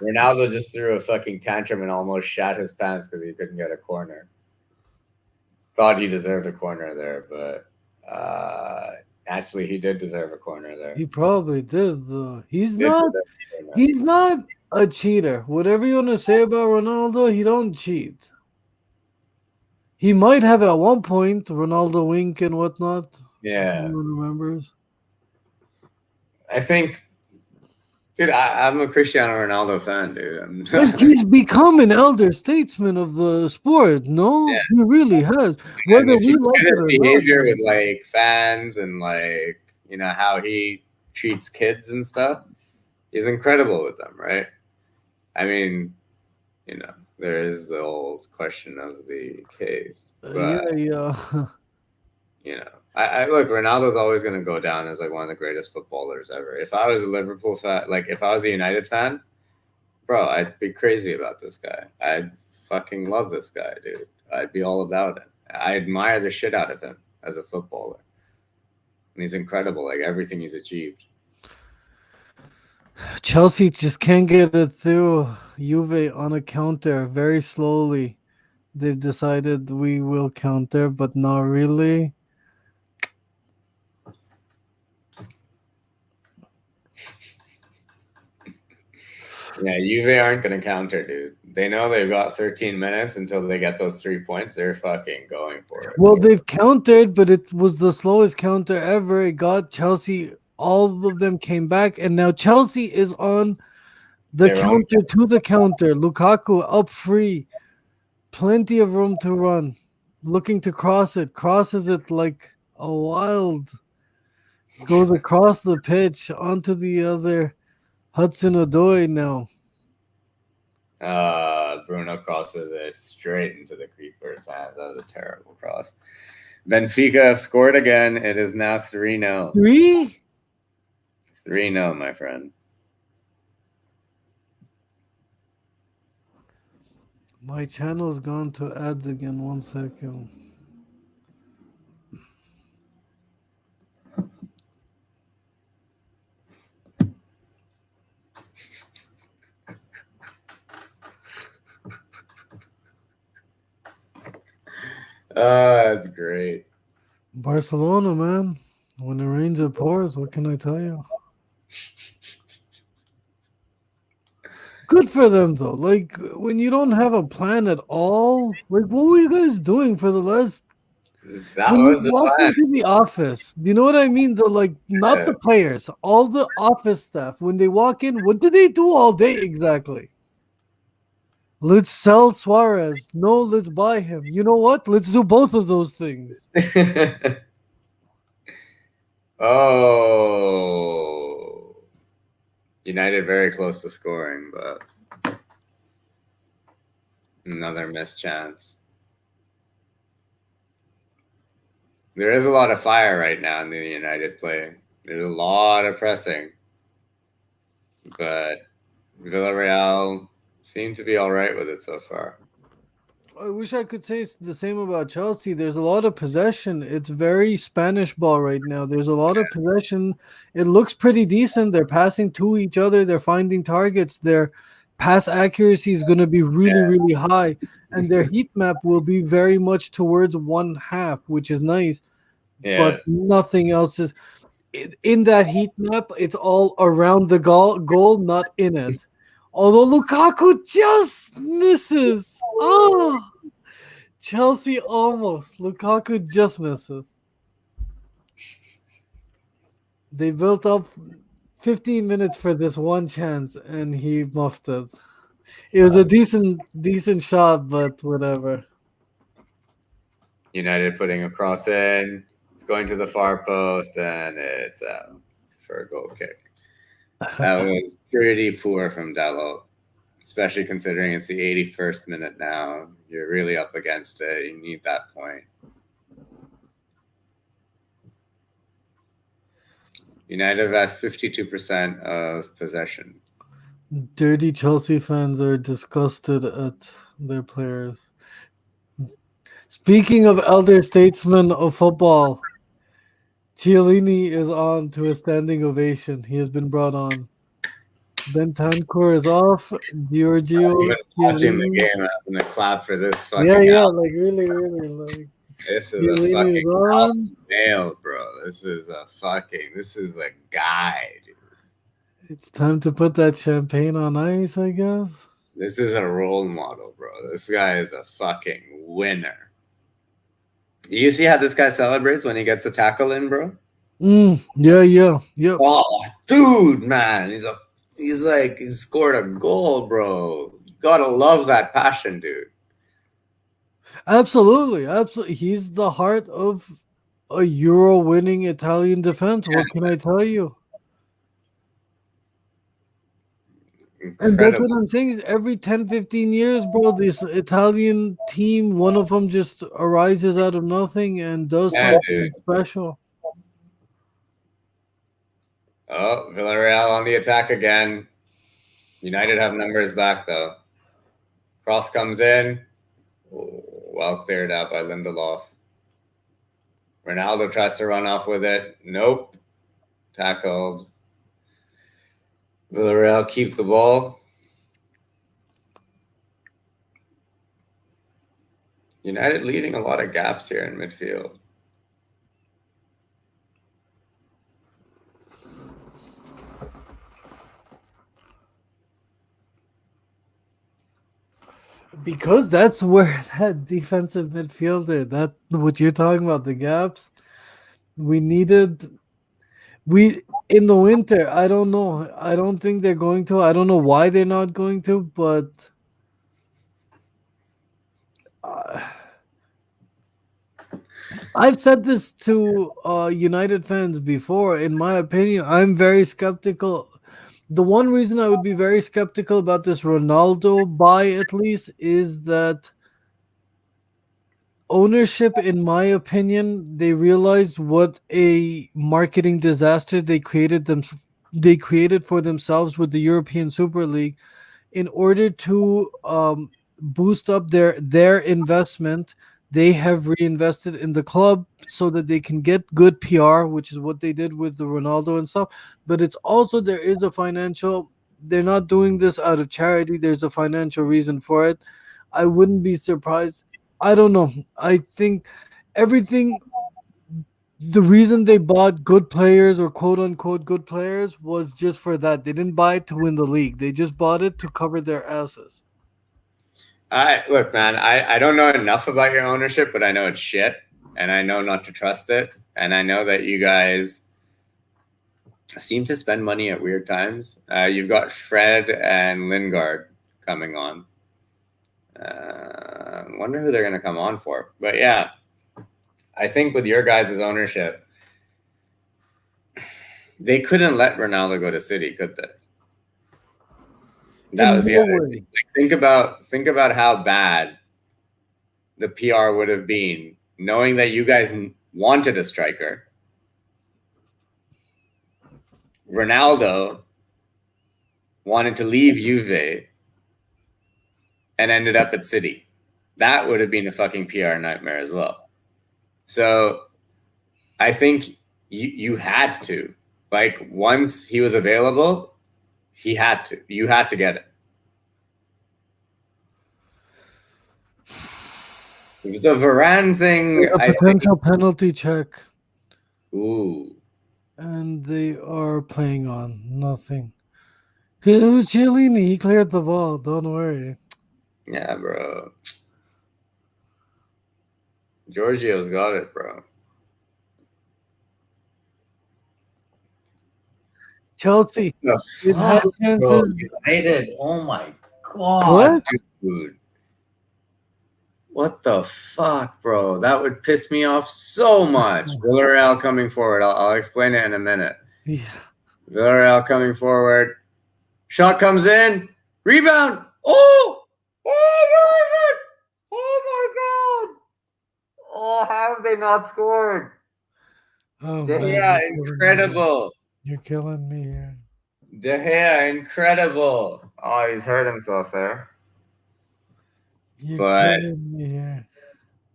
Ronaldo just threw a fucking tantrum and almost shat his pants because he couldn't get a corner. Thought he deserved a corner there, but actually he did deserve a corner there. He probably did, though. He's not a cheater. Whatever you want to say about Ronaldo, he don't cheat. He might have at one point Ronaldo wink and whatnot. Yeah. Everyone remembers. I think, dude, I'm a Cristiano Ronaldo fan, dude. Like he's become an elder statesman of the sport. No, he really has. Whether we like it or behavior with like fans and like how he treats kids and stuff, he's incredible with them, right? I mean, there is the old question of the case. But, I look, Ronaldo's always going to go down as like one of the greatest footballers ever. If I was a Liverpool fan, like if I was a United fan, bro, I'd be crazy about this guy. I'd fucking love this guy, dude. I'd be all about it. I admire the shit out of him as a footballer. And he's incredible, like everything he's achieved. Chelsea just can't get it through Juve on a counter very slowly. They've decided we will counter, but not really. Yeah, Juve aren't going to counter, dude. They know they've got 13 minutes until they get those 3 points. They're fucking going for it. Well, they've countered, but it was the slowest counter ever. It got Chelsea. All of them came back, and now Chelsea is on the counter to the counter. Lukaku up free. Plenty of room to run. Looking to cross it. Crosses it like a wild. Goes across the pitch onto the other Hudson-Odoi now. Bruno crosses it straight into the keeper's hands. That was a terrible cross. Benfica have scored again. It is now 3-0. 3-0, my friend. My channel's gone to ads again. 1 second. That's great. Barcelona, man. When it rains, it pours. What can I tell you? Good for them, though. Like, when you don't have a plan at all, like, what were you guys doing for the last That When was you the walked plan. into the office, do you know what I mean? Not the players, all the office staff. When they walk in, what do they do all day exactly? Let's sell Suarez. No, let's buy him. You know what? Let's do both of those things. Oh, United very close to scoring, but another missed chance. There is a lot of fire right now in the United play. There's a lot of pressing, but Villareal seem to be all right with it so far. I wish I could say the same about Chelsea. There's a lot of possession. It's very Spanish ball right now. There's a lot of possession. It looks pretty decent. They're passing to each other. They're finding targets. Their pass accuracy is going to be really, really high. And their heat map will be very much towards one half, which is nice. Yeah. But nothing else is in that heat map. It's all around the goal, not in it. Although Lukaku just misses. Oh, Chelsea almost. Lukaku just misses. They built up 15 minutes for this one chance, and he muffed it. It was a decent shot, but whatever. United putting a cross in. It's going to the far post, and it's out for a goal kick. That was pretty poor from Dalot, especially considering it's the 81st minute now. You're really up against it. You need that point. United at 52% of possession. Dirty Chelsea fans are disgusted at their players. Speaking of elder statesmen of football, Chiellini is on to a standing ovation. He has been brought on. Bentancur is off. Giorgio Even watching the Chiellini. game, I'm gonna clap for this fucking Like really, like This is Chiellini a fucking is on. nail, bro. This is a guy, dude. It's time to put that champagne on ice, I guess. This is a role model, bro. This guy is a fucking winner. You see how this guy celebrates when he gets a tackle in, bro? Yeah. Oh, dude, man. He scored a goal, bro. You gotta love that passion, dude. Absolutely. He's the heart of a Euro-winning Italian defense. What can I tell you? And that's what I'm saying is every 10, 15 years, bro, this Italian team, one of them just arises out of nothing and does something special. Oh, Villareal on the attack again. United have numbers back, though. Cross comes in. Well cleared out by Lindelof. Ronaldo tries to run off with it. Nope. Tackled. Villareal keep the ball. United leaving a lot of gaps here in midfield. Because that's where that defensive midfielder, that what you're talking about, the gaps, in the winter, I don't know. I don't think they're going to. I don't know why they're not going to, but I've said this to United fans before. In my opinion, I'm very skeptical. The one reason I would be very skeptical about this Ronaldo buy, at least, is that ownership, in my opinion, they realized what a marketing disaster they created for themselves with the European Super League. In order to boost up their investment, they have reinvested in the club so that they can get good PR, which is what they did with the Ronaldo and stuff. But it's also, there is a financial, they're not doing this out of charity. There's a financial reason for it. I wouldn't be surprised. I don't know. I think everything, the reason they bought good players or quote unquote good players was just for that. They didn't buy it to win the league. They just bought it to cover their asses. Look, man, I don't know enough about your ownership, but I know it's shit. and I know not to trust it. And I know that you guys seem to spend money at weird times. You've got Fred and Lingard coming on. Wonder who they're going to come on for. But yeah, I think with your guys' ownership, they couldn't let Ronaldo go to City, could they? That was the other thing. Like, think about how bad the PR would have been, knowing that you guys wanted a striker. Ronaldo wanted to leave Juve and ended up at City. That would have been a fucking PR nightmare as well. So I think you had to. Like, once he was available, you had to get it. The Varane thing, a potential penalty check. Ooh. And they are playing on nothing. It was Chiellini. He cleared the ball. Don't worry. Yeah, bro. Giorgio's got it, bro. Chelsea. It had chances. United. Oh my god. What? Dude. What the fuck, bro? That would piss me off so much. Villareal coming forward. I'll explain it in a minute. Yeah. Villareal coming forward. Shot comes in. Rebound. Oh! Oh, where is it? Oh my god! Oh, how have they not scored? Oh, De Gea, incredible. You're killing me here. De Gea, incredible. Oh, he's hurt himself there. You're but killing me here.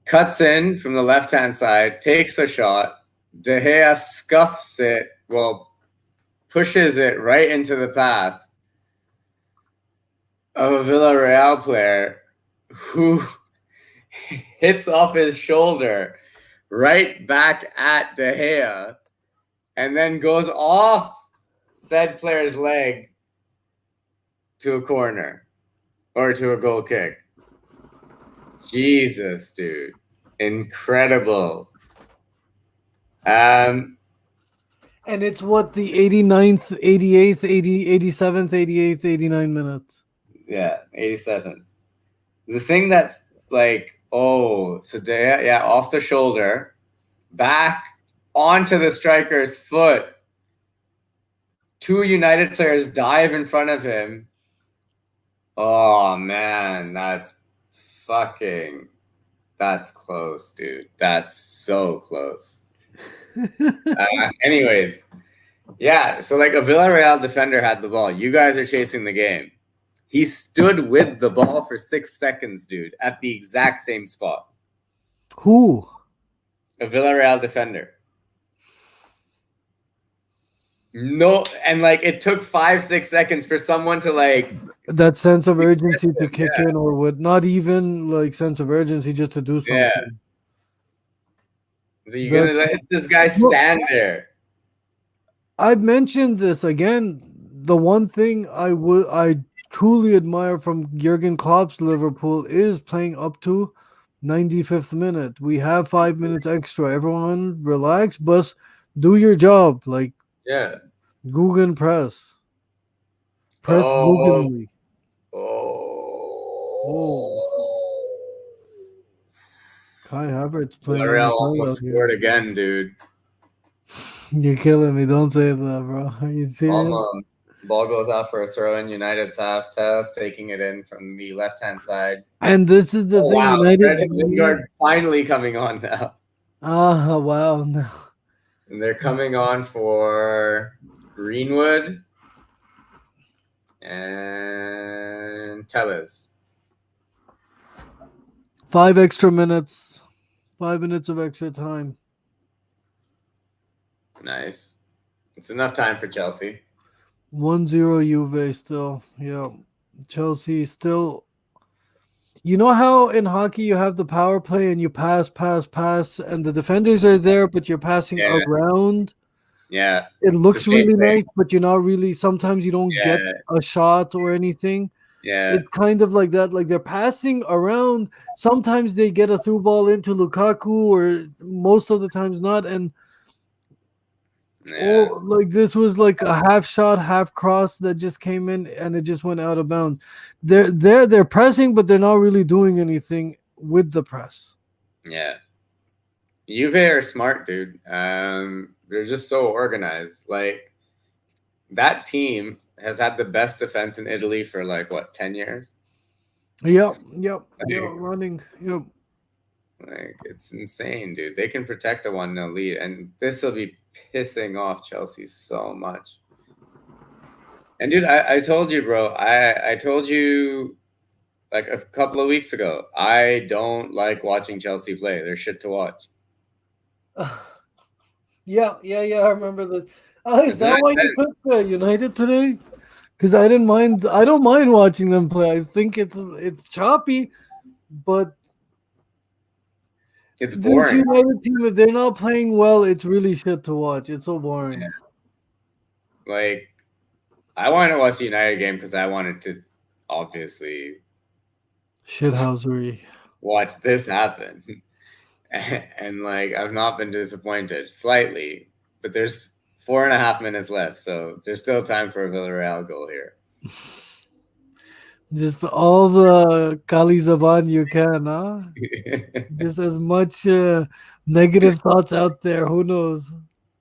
Cuts in from the left-hand side, takes a shot. De Gea scuffs it, pushes it right into the path of a Villareal player who hits off his shoulder right back at De Gea and then goes off said player's leg to a corner or to a goal kick. Jesus, dude. Incredible. And it's what, the 89th, 88th, 87th, 88th, 89 minutes. Yeah, 87th. The thing that's like, so De Gea, off the shoulder, back onto the striker's foot. Two United players dive in front of him. Oh, man, that's close, dude. That's so close. Anyways, yeah, so like a Villareal defender had the ball. You guys are chasing the game. He stood with the ball for 6 seconds, dude, at the exact same spot. Who? A Villareal defender. No, and like it took 5-6 seconds for someone to like that sense of urgency to kick in, or would not even like sense of urgency just to do something. Yeah. So you're gonna let this guy stand there. I've mentioned this again. The one thing I truly admire from Jurgen Klopp's Liverpool is playing up to 95th minute. We have 5 minutes extra. Everyone relax, but do your job. Like, yeah. Guggen press. Press Guggenly. Kai Havertz playing. Villareal almost scored again, dude. You're killing me. Don't say that, bro. Are you serious? Almost. Ball goes out for a throw in. United's half. Tellus taking it in from the left-hand side. And this is the thing. Wow. United Lingard finally coming on now. Wow. No. And they're coming on for Greenwood and Tellez. 5 extra minutes. 5 minutes of extra time. Nice. It's enough time for Chelsea. 1-0 Juve still. Yeah. Chelsea still. You know how in hockey you have the power play and you pass, and the defenders are there, but you're passing around? Yeah. It looks really nice, but you're not really. Sometimes you don't get a shot or anything. Yeah. It's kind of like that. Like they're passing around. Sometimes they get a through ball into Lukaku, or most of the times not. And Yeah. like this was like a half shot, half cross that just came in, and it just went out of bounds. They're pressing, but they're not really doing anything with the press. Yeah. Juve are smart, dude. They're just so organized. Like that team has had the best defense in Italy for like what, 10 years? Yep, running. Yep. Like it's insane, dude. They can protect a 1-0 lead, and this will be pissing off Chelsea so much. And dude, I told you, bro. I told you like a couple of weeks ago. I don't like watching Chelsea play. They're shit to watch. Yeah. I remember that. Is Isn't that that why you picked United today? Because I didn't mind. I don't mind watching them play. I think it's choppy, but it's this boring. United team, if they're not playing well, it's really shit to watch. It's so boring. Yeah. Like, I wanted to watch the United game because I wanted to obviously Shithousery. watch this happen. And like, I've not been disappointed slightly, but there's 4.5 minutes left, so there's still time for a Villareal goal here. Just all the Kali Zaban you can, huh? Just as much negative thoughts out there. Who knows?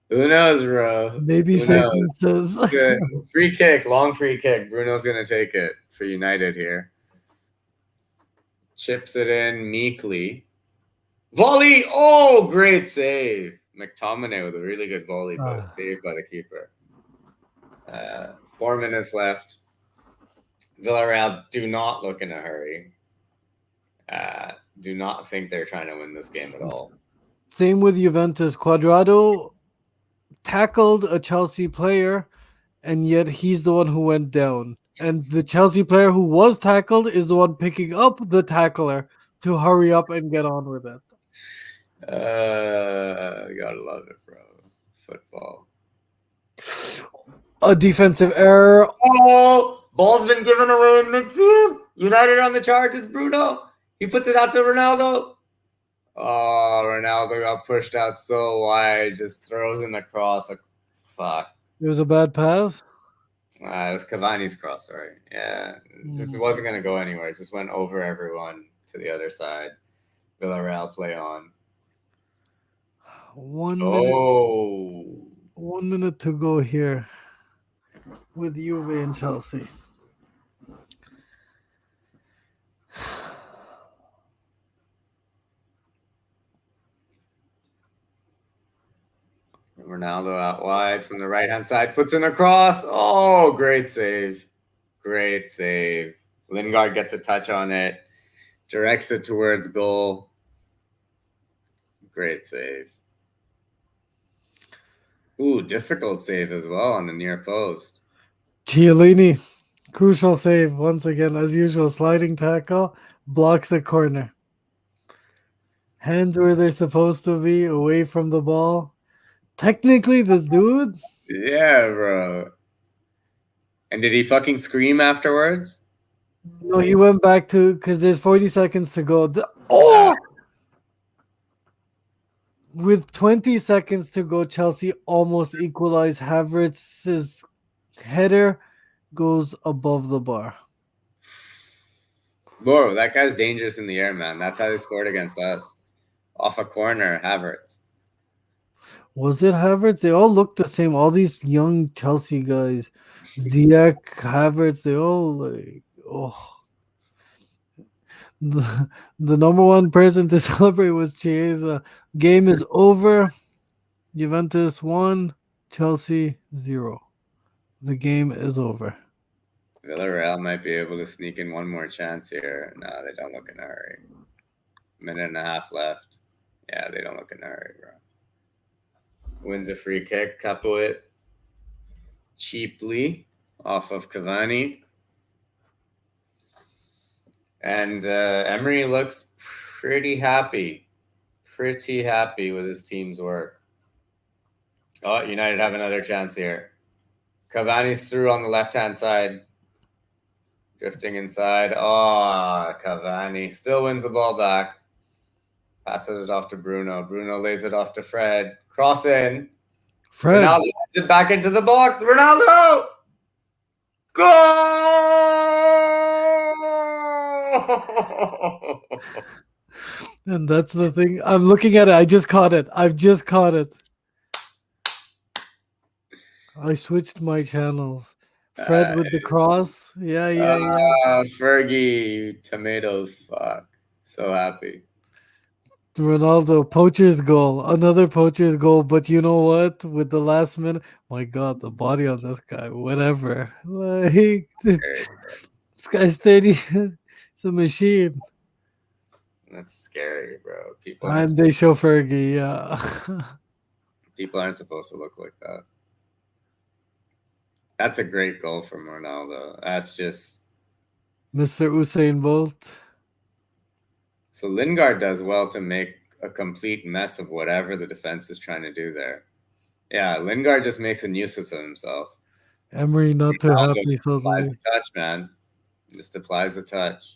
Who knows, bro? Maybe Who Satan knows? says. Good. Free kick, long free kick. Bruno's going to take it for United here. Chips it in meekly. Volley! Oh, great save. McTominay with a really good volley, but saved by the keeper. 4 minutes left. Villareal do not look in a hurry. Do not think they're trying to win this game at all. Same with Juventus. Cuadrado tackled a Chelsea player, and yet he's the one who went down. And the Chelsea player who was tackled is the one picking up the tackler to hurry up and get on with it. Gotta love it, bro. Football. A defensive error. Oh, ball's been given away in midfield. United on the charges. Bruno. He puts it out to Ronaldo. Oh, Ronaldo got pushed out so wide. Just throws in the cross. Fuck. It was a bad pass. It was Cavani's cross, sorry. Yeah. Just wasn't going to go anywhere. It just went over everyone to the other side. Villareal play on. 1 minute. 1 minute to go here with Juve and Chelsea. Ronaldo out wide from the right-hand side. Puts in a cross. Oh, great save. Great save. Lingard gets a touch on it. Directs it towards goal. Great save. Ooh, difficult save as well on the near post. Chiellini, crucial save once again, as usual. Sliding tackle, blocks a corner. Hands where they're supposed to be, away from the ball. Technically, this dude. Yeah, bro. And did he fucking scream afterwards? No, he went back to because there's 40 seconds to go. Oh! With 20 seconds to go, Chelsea almost equalized. Havertz's header goes above the bar. Bro, that guy's dangerous in the air, man. That's how they scored against us. Off a corner, Havertz. Was it Havertz? They all look the same. All these young Chelsea guys. Ziyech, Havertz, they all like, oh. The number one person to celebrate was Chiesa. Game is over. Juventus 1, Chelsea 0. The game is over. Villareal might be able to sneak in one more chance here. No, they don't look in a hurry. Minute and a half left. Yeah, they don't look in a hurry, bro. Wins a free kick. Capuet cheaply off of Cavani. And Emery looks pretty happy with his team's work. Oh, United have another chance here. Cavani's through on the left-hand side. Drifting inside. Oh, Cavani still wins the ball back. Passes it off to Bruno. Bruno lays it off to Fred. Cross in. Fred. Ronaldo puts it back into the box. Ronaldo! Goal! And that's the thing. I'm looking at it. I just caught it. I've just caught it. I switched my channels. Fred with the cross. Yeah. Fergie, tomatoes. Fuck. So happy. Ronaldo, poacher's goal. Another poacher's goal. But you know what? With the last minute, my God, the body on this guy, whatever. Like, this guy's 30. It's a machine. That's scary, bro. And they show Fergie, yeah. People aren't supposed to look like that. That's a great goal from Ronaldo. That's just Mr. Usain Bolt. So Lingard does well to make a complete mess of whatever the defense is trying to do there. Yeah, Lingard just makes a nuisance of himself. Emery not too happy. Applies the touch, man. Just applies the touch.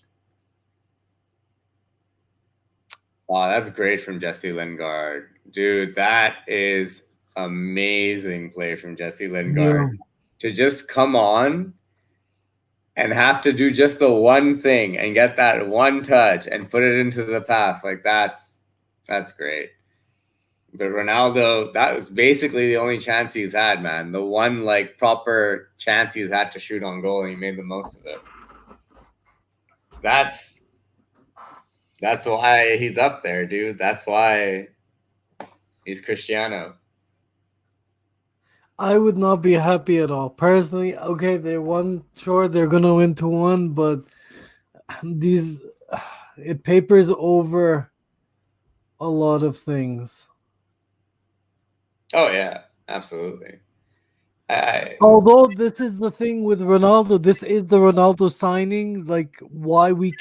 Oh, that's great from Jesse Lingard. Dude, that is amazing play from Jesse Lingard. Yeah. To just come on and have to do just the one thing and get that one touch and put it into the pass. Like, that's great. But Ronaldo, that was basically the only chance he's had, man. The one, like, proper chance he's had to shoot on goal, and he made the most of it. That's why he's up there, dude. That's why he's Cristiano. I would not be happy at all. Personally, okay, they won. Sure, they're going to win 2-1, but it papers over a lot of things. Oh, yeah, absolutely. Although this is the thing with Ronaldo, this is the Ronaldo signing, like why we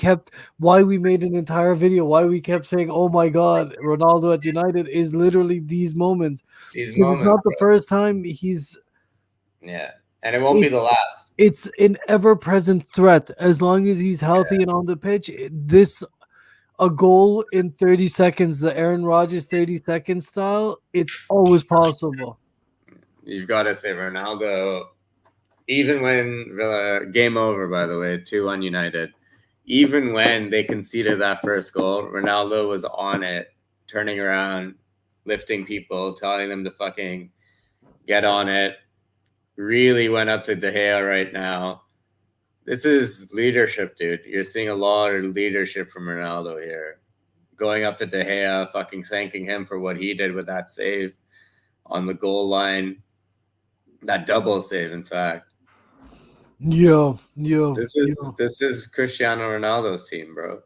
made an entire video, why we kept saying, oh my God, Ronaldo at United is literally these moments. It's not the first time he's... Yeah, and it won't be the last. It's an ever-present threat. As long as he's healthy and on the pitch, a goal in 30 seconds, the Aaron Rodgers 30-second style, it's always possible. You've got to say Ronaldo, even when game over, by the way, 2-1 United, even when they conceded that first goal, Ronaldo was on it, turning around, lifting people, telling them to fucking get on it. Really went up to De Gea right now. This is leadership, dude. You're seeing a lot of leadership from Ronaldo here. Going up to De Gea, fucking thanking him for what he did with that save on the goal line. That double save, in fact. Yo. This is Cristiano Ronaldo's team, bro.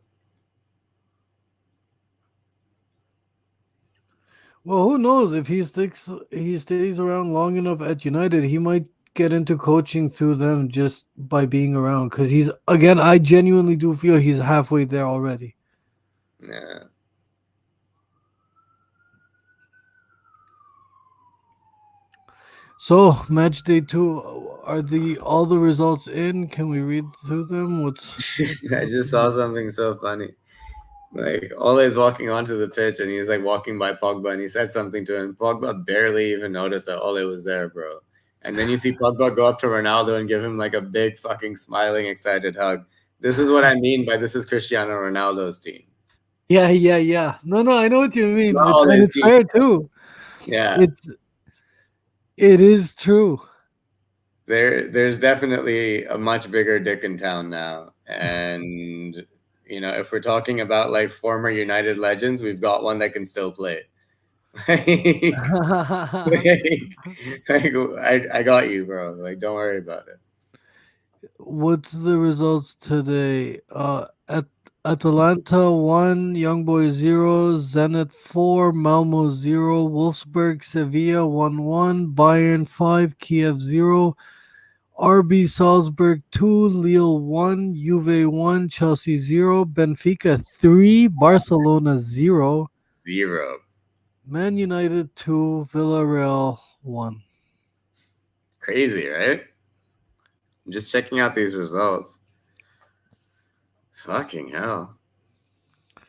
Well, who knows? If he stays around long enough at United, he might get into coaching through them just by being around. Because I genuinely do feel he's halfway there already. Yeah. So, match day 2, are all the results in? Can we read through them? I just saw something so funny. Like, Ole's walking onto the pitch, and he's, like, walking by Pogba, and he said something to him. Pogba barely even noticed that Ole was there, bro. And then you see Pogba go up to Ronaldo and give him, like, a big fucking smiling, excited hug. This is what I mean by this is Cristiano Ronaldo's team. Yeah. No, I know what you mean. It's fair, too. Yeah. It is true. There's definitely a much bigger dick in town now. And, you know, if we're talking about, like, former United legends, we've got one that can still play. I got you, bro. Like, don't worry about it. What's the results today? Atalanta 1, Young Boys 0, Zenit 4, Malmo 0, Wolfsburg, Sevilla 1-1, Bayern 5, Kiev 0, RB Salzburg 2, Lille 1, Juve 1, Chelsea 0, Benfica 3, Barcelona 0, Man United 2, Villareal 1. Crazy, right? I'm just checking out these results. Fucking hell.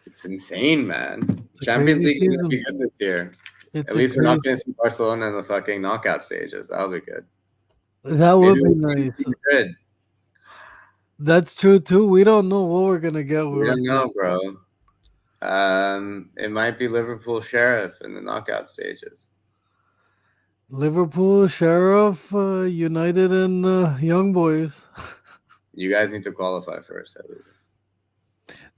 It's insane, man. It's a Champions crazy League is gonna be season. good this year. It's At a least we're not crazy- gonna see Barcelona in the fucking knockout stages. That'll be good. That would Maybe be we'll see nice. Madrid. That's true too. We don't know what we're gonna get. We don't know, bro. It might be Liverpool Sheriff in the knockout stages. Liverpool, Sheriff, United, and Young Boys. You guys need to qualify first, at least.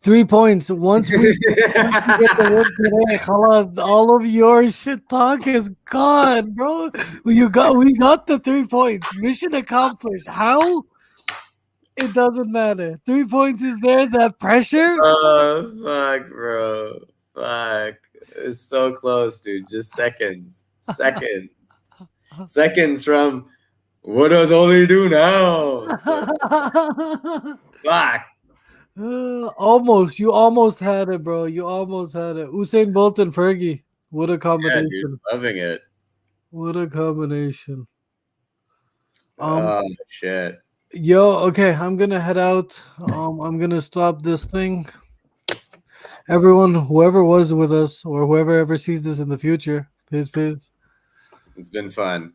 3 points. Once we get the win today, khalas, all of your shit talk is gone, bro. We got the 3 points. Mission accomplished. How? It doesn't matter. 3 points is there. That pressure. Oh, fuck, bro. Fuck. It's so close, dude. Just seconds. Seconds. Seconds from what does Oli do now? Fuck. Almost. You almost had it, bro. You almost had it. Usain Bolt and Fergie. What a Yeah, combination. dude. Loving it. What a combination. Oh, shit. Yo, okay, I'm gonna head out. I'm gonna stop this thing. Everyone, whoever was with us or whoever ever sees this in the future, peace. It's been fun.